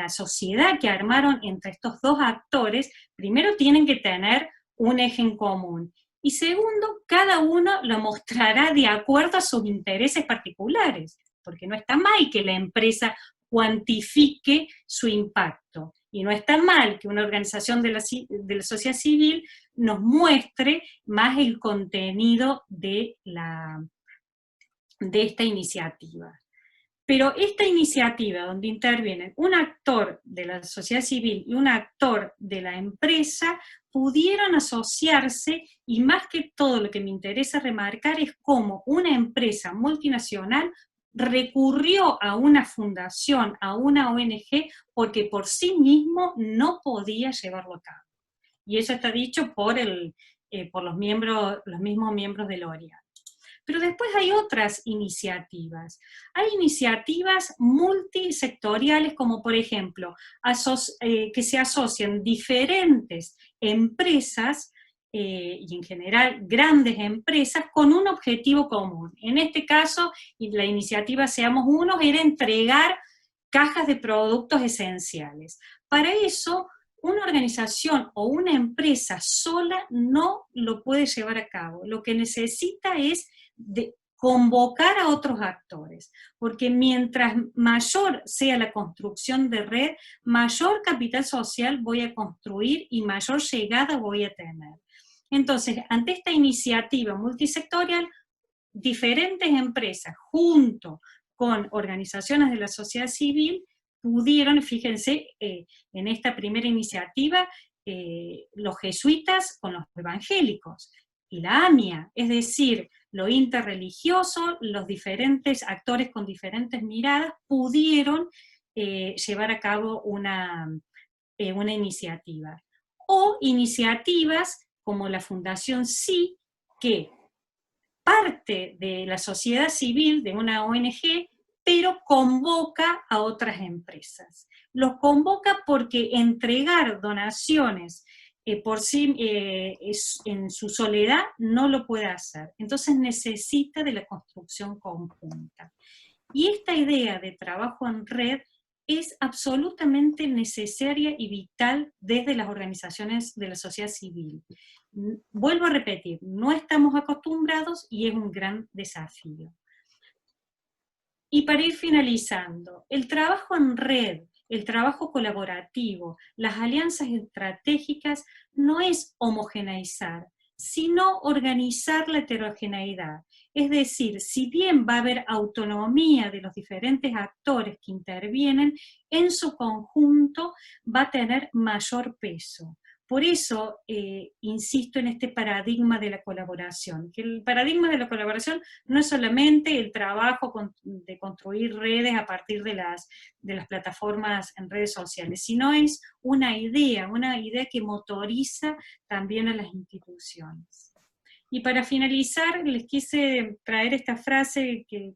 sociedad que armaron entre estos 2 actores, primero tienen que tener un eje en común. Y segundo, cada uno lo mostrará de acuerdo a sus intereses particulares, porque no está mal que la empresa cuantifique su impacto. Y no está mal que una organización de la sociedad civil nos muestre más el contenido de esta iniciativa. Pero esta iniciativa donde intervienen un actor de la sociedad civil y un actor de la empresa pudieron asociarse, y más que todo lo que me interesa remarcar es cómo una empresa multinacional recurrió a una fundación, a una ONG, porque por sí mismo no podía llevarlo a cabo. Y eso está dicho por los mismos miembros de L'Oréal. Pero después hay otras iniciativas. Hay iniciativas multisectoriales, como por ejemplo, que se asocian diferentes empresas, y en general grandes empresas, con un objetivo común. En este caso, la iniciativa Seamos Unos era entregar cajas de productos esenciales. Para eso, una organización o una empresa sola no lo puede llevar a cabo. Lo que necesita es de convocar a otros actores, porque mientras mayor sea la construcción de red, mayor capital social voy a construir y mayor llegada voy a tener. Entonces, ante esta iniciativa multisectorial, diferentes empresas, junto con organizaciones de la sociedad civil, pudieron, fíjense, en esta primera iniciativa, los jesuitas con los evangélicos, y la AMIA, es decir, lo interreligioso, los diferentes actores con diferentes miradas pudieron llevar a cabo una iniciativa. O iniciativas como la Fundación Sí, que parte de la sociedad civil, de una ONG, pero convoca a otras empresas. Los convoca porque entregar donaciones por sí, en su soledad, no lo puede hacer. Entonces necesita de la construcción conjunta. Y esta idea de trabajo en red es absolutamente necesaria y vital desde las organizaciones de la sociedad civil. Vuelvo a repetir, no estamos acostumbrados y es un gran desafío. Y para ir finalizando, el trabajo en red, el trabajo colaborativo, las alianzas estratégicas no es homogeneizar, sino organizar la heterogeneidad. Es decir, si bien va a haber autonomía de los diferentes actores que intervienen, en su conjunto va a tener mayor peso. Por eso insisto en este paradigma de la colaboración, que el paradigma de la colaboración no es solamente el trabajo de construir redes a partir de las plataformas en redes sociales, sino es una idea que motoriza también a las instituciones. Y para finalizar, les quise traer esta frase que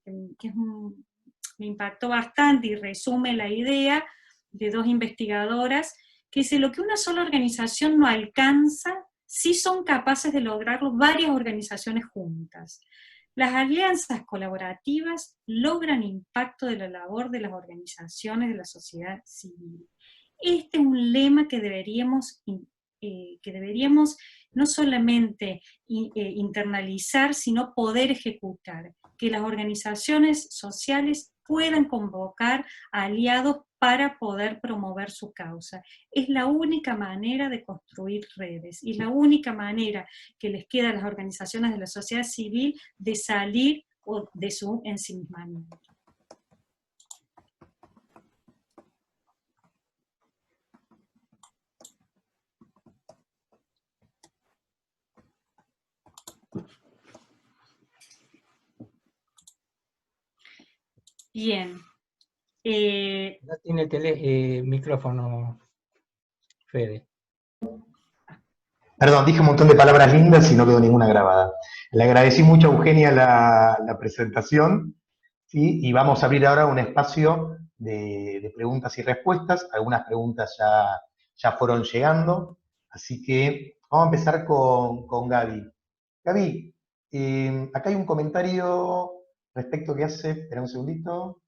me impactó bastante y resume la idea de dos investigadoras, que dice: lo que una sola organización no alcanza, sí son capaces de lograrlo varias organizaciones juntas. Las alianzas colaborativas logran impacto de la labor de las organizaciones de la sociedad civil. Este es un lema que deberíamos no solamente internalizar, sino poder ejecutar, que las organizaciones sociales puedan convocar a aliados para poder promover su causa. Es la única manera de construir redes, y la única manera que les queda a las organizaciones de la sociedad civil de salir de su ensimismamiento. Bien. No tiene micrófono, Fede. Perdón, dije un montón de palabras lindas y no quedó ninguna grabada. Le agradecí mucho a Eugenia la presentación, ¿sí? Y vamos a abrir ahora un espacio de preguntas y respuestas. Algunas preguntas ya fueron llegando, así que vamos a empezar con Gaby. Gaby, acá hay un comentario respecto que hace, espera un segundito.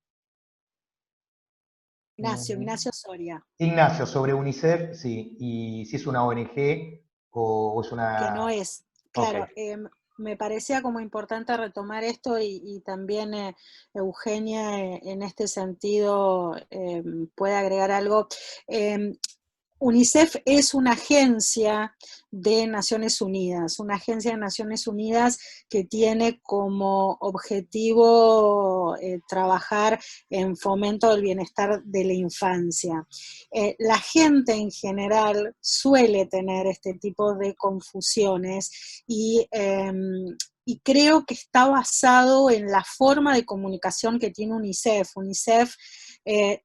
Ignacio Soria. Ignacio, sobre UNICEF, sí, y si es una ONG o es una... Que no es, claro. Okay. Me parecía como importante retomar esto y también Eugenia en este sentido puede agregar algo. UNICEF es una agencia de Naciones Unidas, que tiene como objetivo trabajar en fomento del bienestar de la infancia. La gente en general suele tener este tipo de confusiones y creo que está basado en la forma de comunicación que tiene UNICEF. UNICEF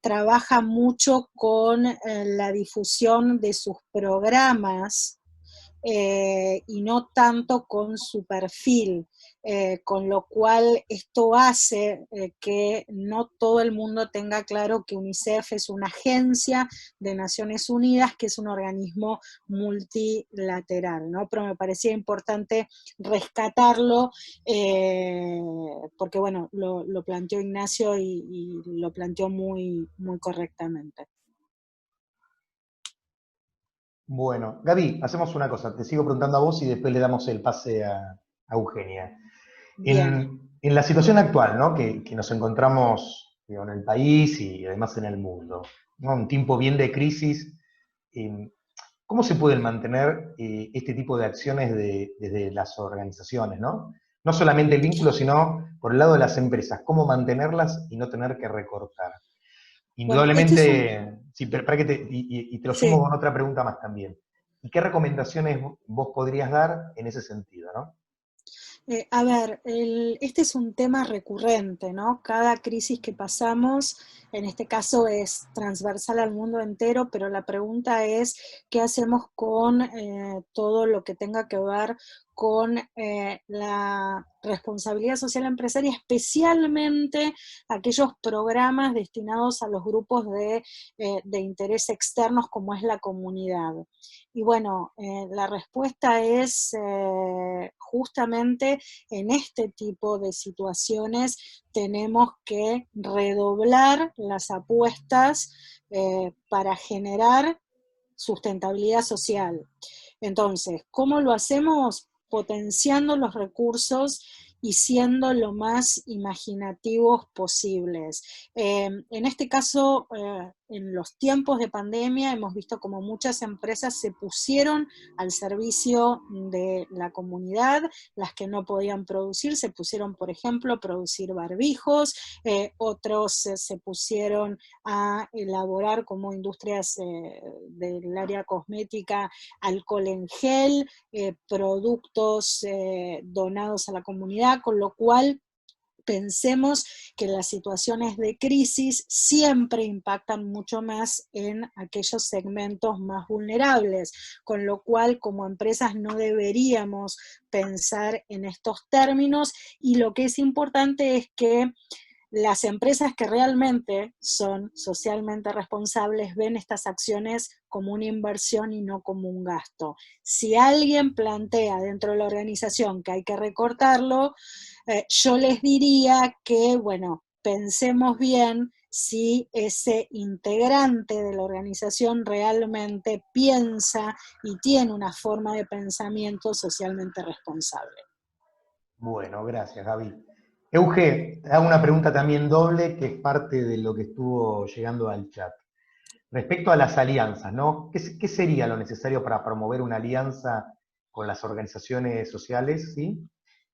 trabaja mucho con la difusión de sus programas y no tanto con su perfil, con lo cual esto hace que no todo el mundo tenga claro que UNICEF es una agencia de Naciones Unidas, que es un organismo multilateral, ¿no? Pero me parecía importante rescatarlo porque, bueno, lo planteó Ignacio y lo planteó muy, muy correctamente. Bueno, Gaby, hacemos una cosa, te sigo preguntando a vos y después le damos el pase a Eugenia. En la situación actual, ¿no? que nos encontramos, digo, en el país y además en el mundo, ¿no? Un tiempo bien de crisis, ¿cómo se pueden mantener este tipo de acciones desde las organizaciones, ¿no? No solamente el vínculo, sino por el lado de las empresas, cómo mantenerlas y no tener que recortar. Indudablemente, bueno, sí, para que te lo sumo con otra pregunta más también. ¿Y qué recomendaciones vos podrías dar en ese sentido, ¿no? A ver, este es un tema recurrente, ¿no? Cada crisis que pasamos, en este caso es transversal al mundo entero, pero la pregunta es, ¿qué hacemos con todo lo que tenga que ver con la responsabilidad social empresaria, especialmente aquellos programas destinados a los grupos de interés externos como es la comunidad? Y bueno, la respuesta es justamente en este tipo de situaciones tenemos que redoblar las apuestas para generar sustentabilidad social. Entonces, ¿cómo lo hacemos? Potenciando los recursos y siendo lo más imaginativos posibles. En este caso, en los tiempos de pandemia, hemos visto como muchas empresas se pusieron al servicio de la comunidad, las que no podían producir se pusieron, por ejemplo, a producir barbijos, otros se pusieron a elaborar como industrias del área cosmética, alcohol en gel, productos donados a la comunidad, con lo cual pensemos que las situaciones de crisis siempre impactan mucho más en aquellos segmentos más vulnerables, con lo cual como empresas no deberíamos pensar en estos términos, y lo que es importante es que las empresas que realmente son socialmente responsables ven estas acciones como una inversión y no como un gasto. Si alguien plantea dentro de la organización que hay que recortarlo, yo les diría que, bueno, pensemos bien si ese integrante de la organización realmente piensa y tiene una forma de pensamiento socialmente responsable. Bueno, gracias, Gaby. Euge, te hago una pregunta también doble, que es parte de lo que estuvo llegando al chat. Respecto a las alianzas, ¿no? ¿Qué sería lo necesario para promover una alianza con las organizaciones sociales, ¿sí?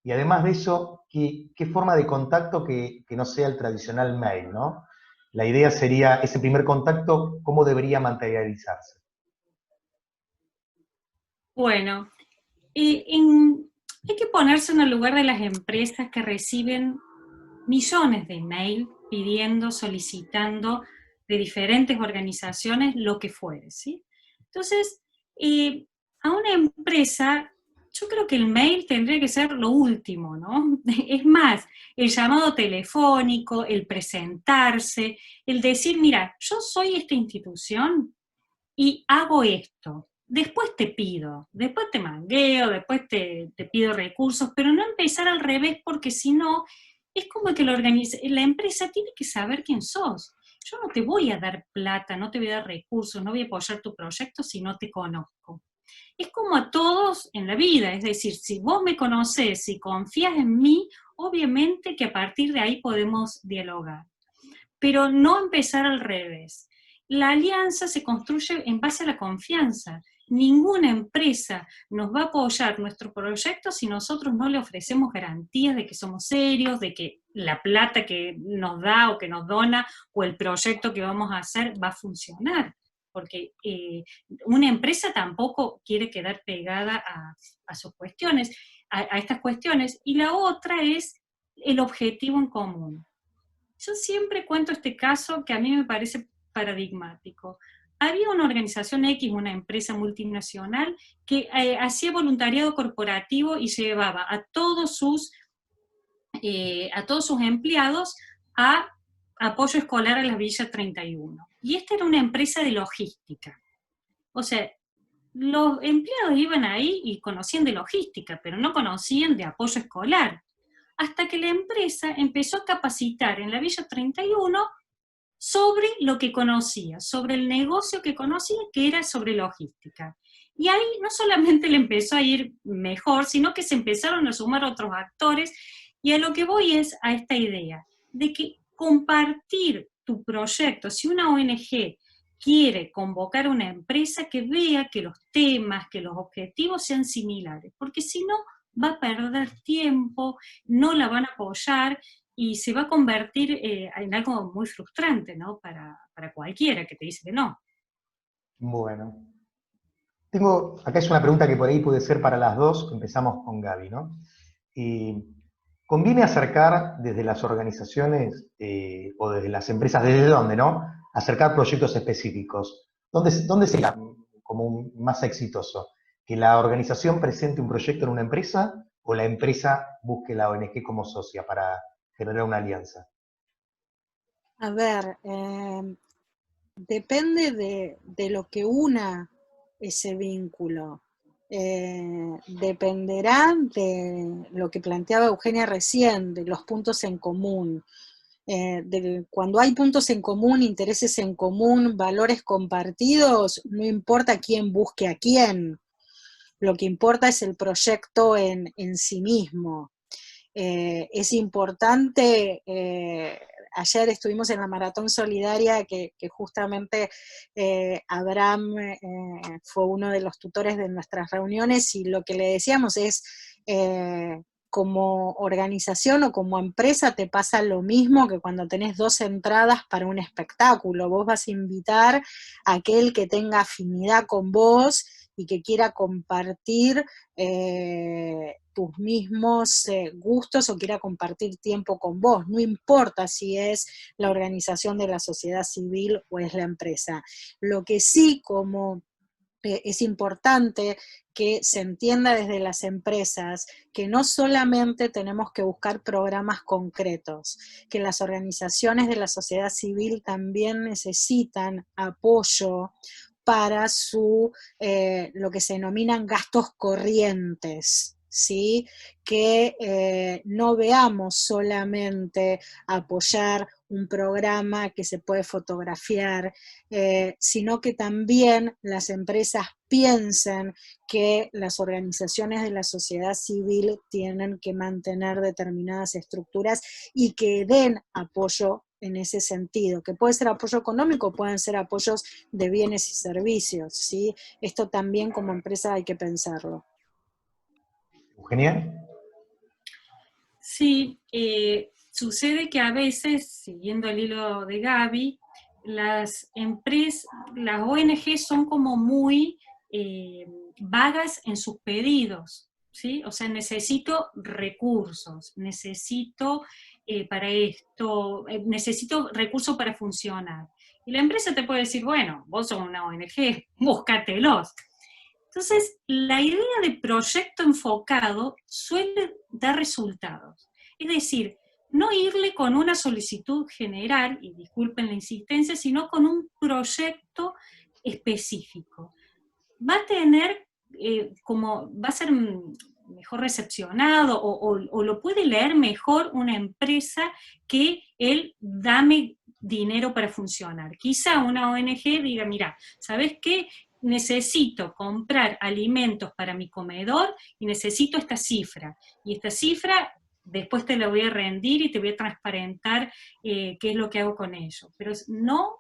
Y además de eso, ¿qué forma de contacto que no sea el tradicional mail, ¿no? La idea sería, ese primer contacto, ¿cómo debería materializarse? Bueno, hay que ponerse en el lugar de las empresas que reciben millones de email pidiendo, solicitando de diferentes organizaciones lo que fuere, ¿sí? Entonces, a una empresa, yo creo que el mail tendría que ser lo último, ¿no? Es más, el llamado telefónico, el presentarse, el decir, mira, yo soy esta institución y hago esto. Después te pido, después te mangueo, después te pido recursos, pero no empezar al revés, porque si no, es como que la empresa tiene que saber quién sos. Yo no te voy a dar plata, no te voy a dar recursos, no voy a apoyar tu proyecto si no te conozco. Es como a todos en la vida, es decir, si vos me conocés, si confías en mí, obviamente que a partir de ahí podemos dialogar, pero no empezar al revés. La alianza se construye en base a la confianza. Ninguna empresa nos va a apoyar nuestro proyecto si nosotros no le ofrecemos garantías de que somos serios, de que la plata que nos da o que nos dona o el proyecto que vamos a hacer va a funcionar. Porque una empresa tampoco quiere quedar pegada a sus cuestiones, a estas cuestiones. Y la otra es el objetivo en común. Yo siempre cuento este caso que a mí me parece paradigmático. Había una organización X, una empresa multinacional, que hacía voluntariado corporativo y llevaba a todos sus empleados a apoyo escolar a la Villa 31. Y esta era una empresa de logística. O sea, los empleados iban ahí y conocían de logística, pero no conocían de apoyo escolar. Hasta que la empresa empezó a capacitar en la Villa 31 sobre lo que conocía, sobre el negocio que conocía, que era sobre logística. Y ahí no solamente le empezó a ir mejor, sino que se empezaron a sumar otros actores, y a lo que voy es a esta idea de que compartir tu proyecto, si una ONG quiere convocar a una empresa, que vea que los temas, que los objetivos sean similares, porque si no, va a perder tiempo, no la van a apoyar y se va a convertir en algo muy frustrante, ¿no? Para cualquiera que te dice que no. Bueno. Acá es una pregunta que por ahí puede ser para las dos, empezamos con Gaby, ¿no? ¿Conviene acercar desde las organizaciones o desde las empresas, desde dónde, ¿no? Acercar proyectos específicos. ¿Dónde sería como más exitoso? ¿Que la organización presente un proyecto en una empresa o la empresa busque la ONG como socia para generar una alianza? A ver, depende de lo que una ese vínculo. Dependerá de lo que planteaba Eugenia recién, de los puntos en común. Cuando hay puntos en común, intereses en común, valores compartidos, no importa quién busque a quién, lo que importa es el proyecto en sí mismo. Es importante, ayer estuvimos en la Maratón Solidaria que justamente Abraham fue uno de los tutores de nuestras reuniones, y lo que le decíamos es, como organización o como empresa te pasa lo mismo que cuando tenés 2 entradas para un espectáculo. Vos vas a invitar a aquel que tenga afinidad con vos y que quiera compartir tus mismos gustos o quiera compartir tiempo con vos. No importa si es la organización de la sociedad civil o es la empresa. Lo que sí, como es importante que se entienda desde las empresas que no solamente tenemos que buscar programas concretos, que las organizaciones de la sociedad civil también necesitan apoyo para lo que se denominan gastos corrientes, ¿sí? Que no veamos solamente apoyar un programa que se puede fotografiar, sino que también las empresas piensen que las organizaciones de la sociedad civil tienen que mantener determinadas estructuras y que den apoyo en ese sentido, que puede ser apoyo económico, pueden ser apoyos de bienes y servicios, ¿sí? Esto también como empresa hay que pensarlo. ¿Eugenia? Sí, sucede que a veces, siguiendo el hilo de Gaby, las empresas, las ONG son como muy vagas en sus pedidos, ¿sí? O sea, necesito recursos, necesito para esto, necesito recursos para funcionar. Y la empresa te puede decir, bueno, vos sos una ONG, búscatelos. Entonces, la idea de proyecto enfocado suele dar resultados. Es decir, no irle con una solicitud general, y disculpen la insistencia, sino con un proyecto específico. Va a tener va a ser mejor recepcionado o lo puede leer mejor una empresa que el dame dinero para funcionar. Quizá una ONG diga, mira, ¿sabes qué? Necesito comprar alimentos para mi comedor y necesito esta cifra. Y esta cifra después te la voy a rendir y te voy a transparentar qué es lo que hago con ello. Pero no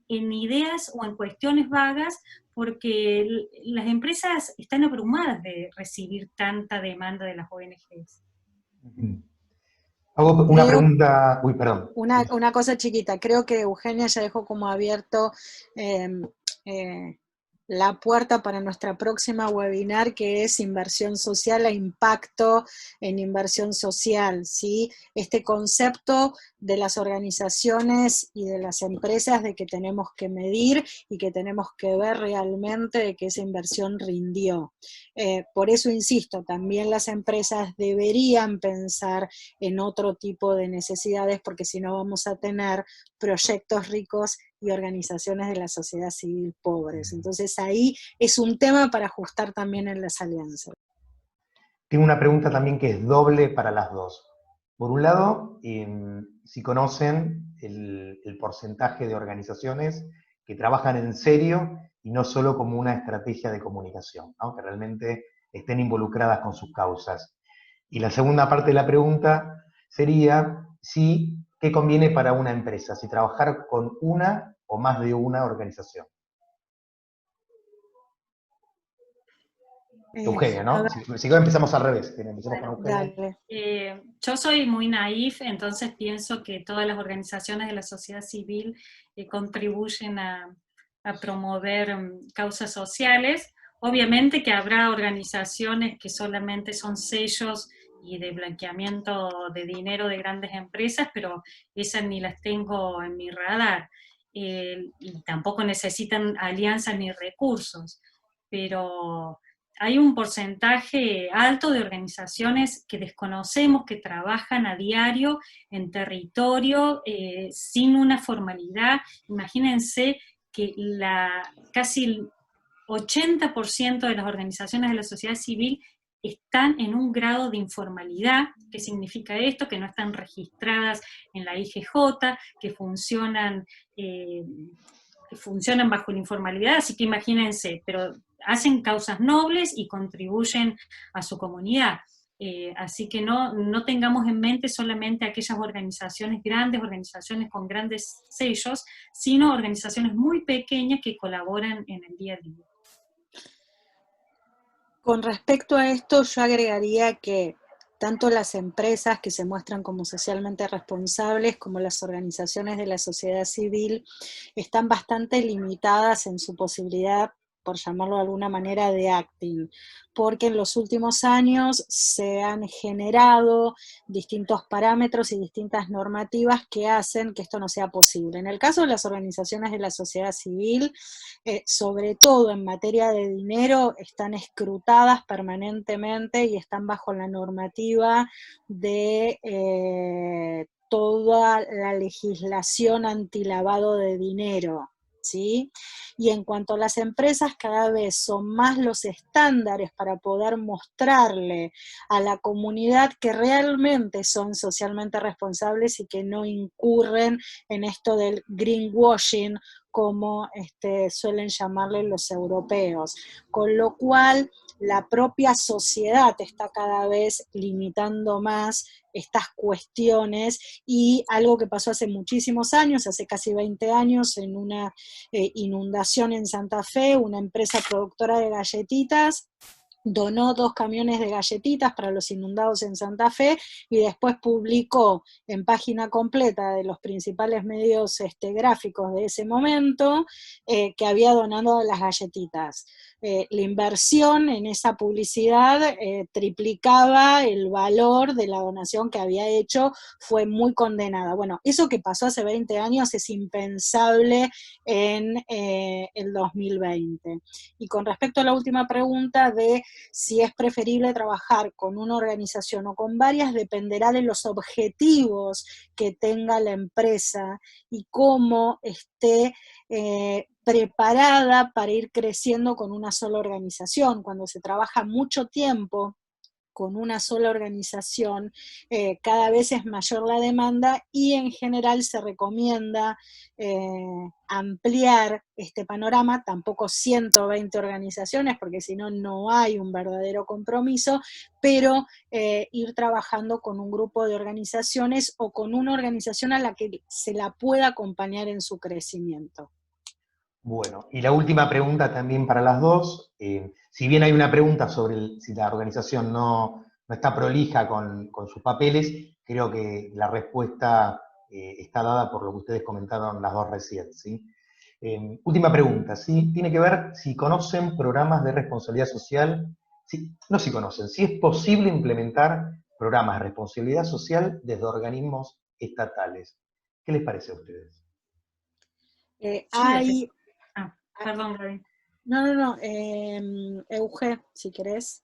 en ideas o en cuestiones vagas, porque las empresas están abrumadas de recibir tanta demanda de las ONGs. Hago una pregunta, uy, perdón. Una cosa chiquita, creo que Eugenia ya dejó como abierto la puerta para nuestra próxima webinar, que es inversión social e impacto en inversión social, ¿sí? Este concepto de las organizaciones y de las empresas de que tenemos que medir y que tenemos que ver realmente de que esa inversión rindió. Por eso insisto, también las empresas deberían pensar en otro tipo de necesidades, porque si no vamos a tener proyectos ricos y organizaciones de la sociedad civil pobres. Entonces ahí es un tema para ajustar también en las alianzas. Tengo una pregunta también que es doble para las dos. Por un lado, si conocen el porcentaje de organizaciones que trabajan en serio y no solo como una estrategia de comunicación, ¿no? Que realmente estén involucradas con sus causas. Y la segunda parte de la pregunta sería qué conviene para una empresa, si trabajar con una o más de una organización. Eugenia, ¿no? Si empezamos al revés. Bueno, dale. Yo soy muy naif, entonces pienso que todas las organizaciones de la sociedad civil contribuyen a promover causas sociales. Obviamente que habrá organizaciones que solamente son sellos y de blanqueamiento de dinero de grandes empresas, pero esas ni las tengo en mi radar. Y tampoco necesitan alianzas ni recursos, pero hay un porcentaje alto de organizaciones que desconocemos, que trabajan a diario en territorio, sin una formalidad. Imagínense que casi el 80% de las organizaciones de la sociedad civil están en un grado de informalidad. ¿Qué significa esto? Que no están registradas en la IGJ, que funcionan bajo la informalidad, así que imagínense, pero hacen causas nobles y contribuyen a su comunidad. Así que no tengamos en mente solamente aquellas organizaciones grandes, organizaciones con grandes sellos, sino organizaciones muy pequeñas que colaboran en el día a día. Con respecto a esto, yo agregaría que tanto las empresas que se muestran como socialmente responsables, como las organizaciones de la sociedad civil, están bastante limitadas en su posibilidad, por llamarlo de alguna manera, de acting, porque en los últimos años se han generado distintos parámetros y distintas normativas que hacen que esto no sea posible. En el caso de las organizaciones de la sociedad civil, sobre todo en materia de dinero, están escrutadas permanentemente y están bajo la normativa de toda la legislación antilavado de dinero, ¿sí? Y en cuanto a las empresas, cada vez son más los estándares para poder mostrarle a la comunidad que realmente son socialmente responsables y que no incurren en esto del greenwashing, como suelen llamarle los europeos, con lo cual la propia sociedad está cada vez limitando más estas cuestiones, y algo que pasó hace muchísimos años, hace casi 20 años, en una inundación en Santa Fe, una empresa productora de galletitas donó 2 camiones de galletitas para los inundados en Santa Fe y después publicó en página completa de los principales medios gráficos de ese momento que había donado las galletitas. La inversión en esa publicidad triplicaba el valor de la donación que había hecho, fue muy condenada. Bueno, eso que pasó hace 20 años es impensable en el 2020. Y con respecto a la última pregunta de si es preferible trabajar con una organización o con varias, dependerá de los objetivos que tenga la empresa y cómo esté preparada para ir creciendo con una sola organización. Cuando se trabaja mucho tiempo con una sola organización, cada vez es mayor la demanda y en general se recomienda ampliar este panorama, tampoco 120 organizaciones, porque si no, no hay un verdadero compromiso, pero ir trabajando con un grupo de organizaciones o con una organización a la que se la pueda acompañar en su crecimiento. Bueno, y la última pregunta también para las dos. Si bien hay una pregunta sobre si la organización no está prolija con sus papeles, creo que la respuesta está dada por lo que ustedes comentaron las dos recién, ¿sí? Última pregunta, ¿sí? Tiene que ver si conocen programas de responsabilidad social, no si conocen, si es posible implementar programas de responsabilidad social desde organismos estatales. ¿Qué les parece a ustedes? Hay... Perdón, Gaby. No, Euge, si querés.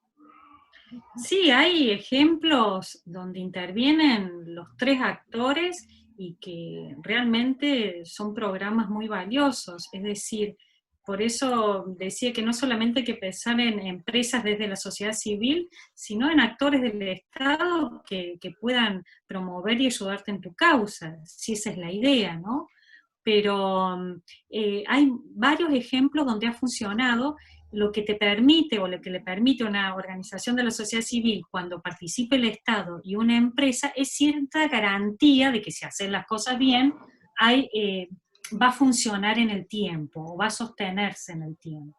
Sí, hay ejemplos donde intervienen los 3 actores y que realmente son programas muy valiosos. Es decir, por eso decía que no solamente hay que pensar en empresas desde la sociedad civil, sino en actores del Estado que puedan promover y ayudarte en tu causa, si esa es la idea, ¿no? Pero hay varios ejemplos donde ha funcionado. Lo que te permite o lo que le permite a una organización de la sociedad civil cuando participe el Estado y una empresa es cierta garantía de que si hacen las cosas bien, va a funcionar en el tiempo o va a sostenerse en el tiempo.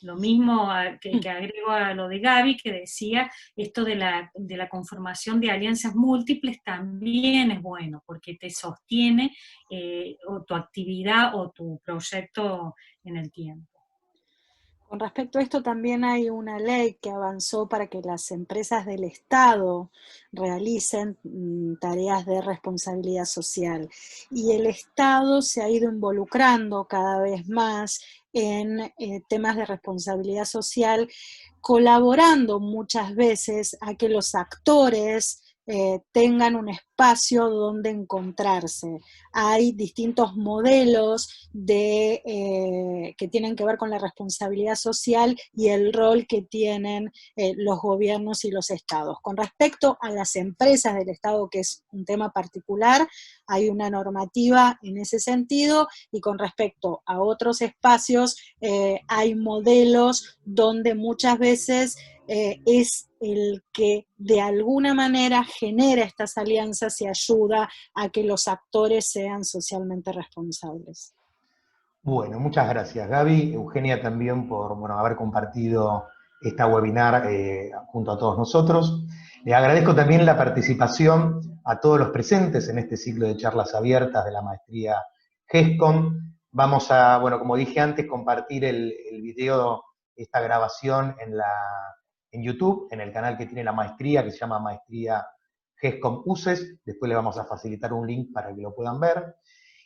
Lo mismo que agrego a lo de Gaby, que decía, esto de la conformación de alianzas múltiples también es bueno, porque te sostiene o tu actividad o tu proyecto en el tiempo. Con respecto a esto, también hay una ley que avanzó para que las empresas del Estado realicen tareas de responsabilidad social. Y el Estado se ha ido involucrando cada vez más en temas de responsabilidad social, colaborando muchas veces a que los actores tengan un espacio donde encontrarse. Hay distintos modelos que tienen que ver con la responsabilidad social y el rol que tienen los gobiernos y los estados. Con respecto a las empresas del Estado, que es un tema particular, hay una normativa en ese sentido, y con respecto a otros espacios, hay modelos donde muchas veces es el que de alguna manera genera estas alianzas y ayuda a que los actores sean socialmente responsables. Bueno, muchas gracias Gaby, Eugenia también por haber compartido esta webinar junto a todos nosotros. Le agradezco también la participación a todos los presentes en este ciclo de charlas abiertas de la maestría GESCOM. Vamos a, como dije antes, compartir el video, esta grabación en YouTube, en el canal que tiene la maestría, que se llama Maestría GESCOM UCES. Después le vamos a facilitar un link para que lo puedan ver.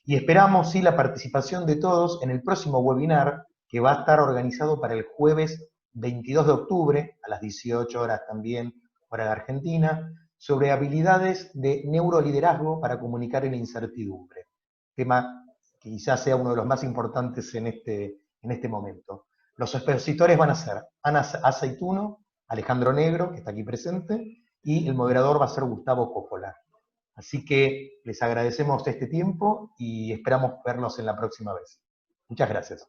Y esperamos, sí, la participación de todos en el próximo webinar, que va a estar organizado para el jueves 22 de octubre, a las 18 horas también, hora de Argentina, sobre habilidades de neuroliderazgo para comunicar en la incertidumbre. Tema que quizás sea uno de los más importantes en este momento. Los expositores van a ser Ana Aceituno, Alejandro Negro, que está aquí presente, y el moderador va a ser Gustavo Coppola. Así que les agradecemos este tiempo y esperamos vernos en la próxima vez. Muchas gracias.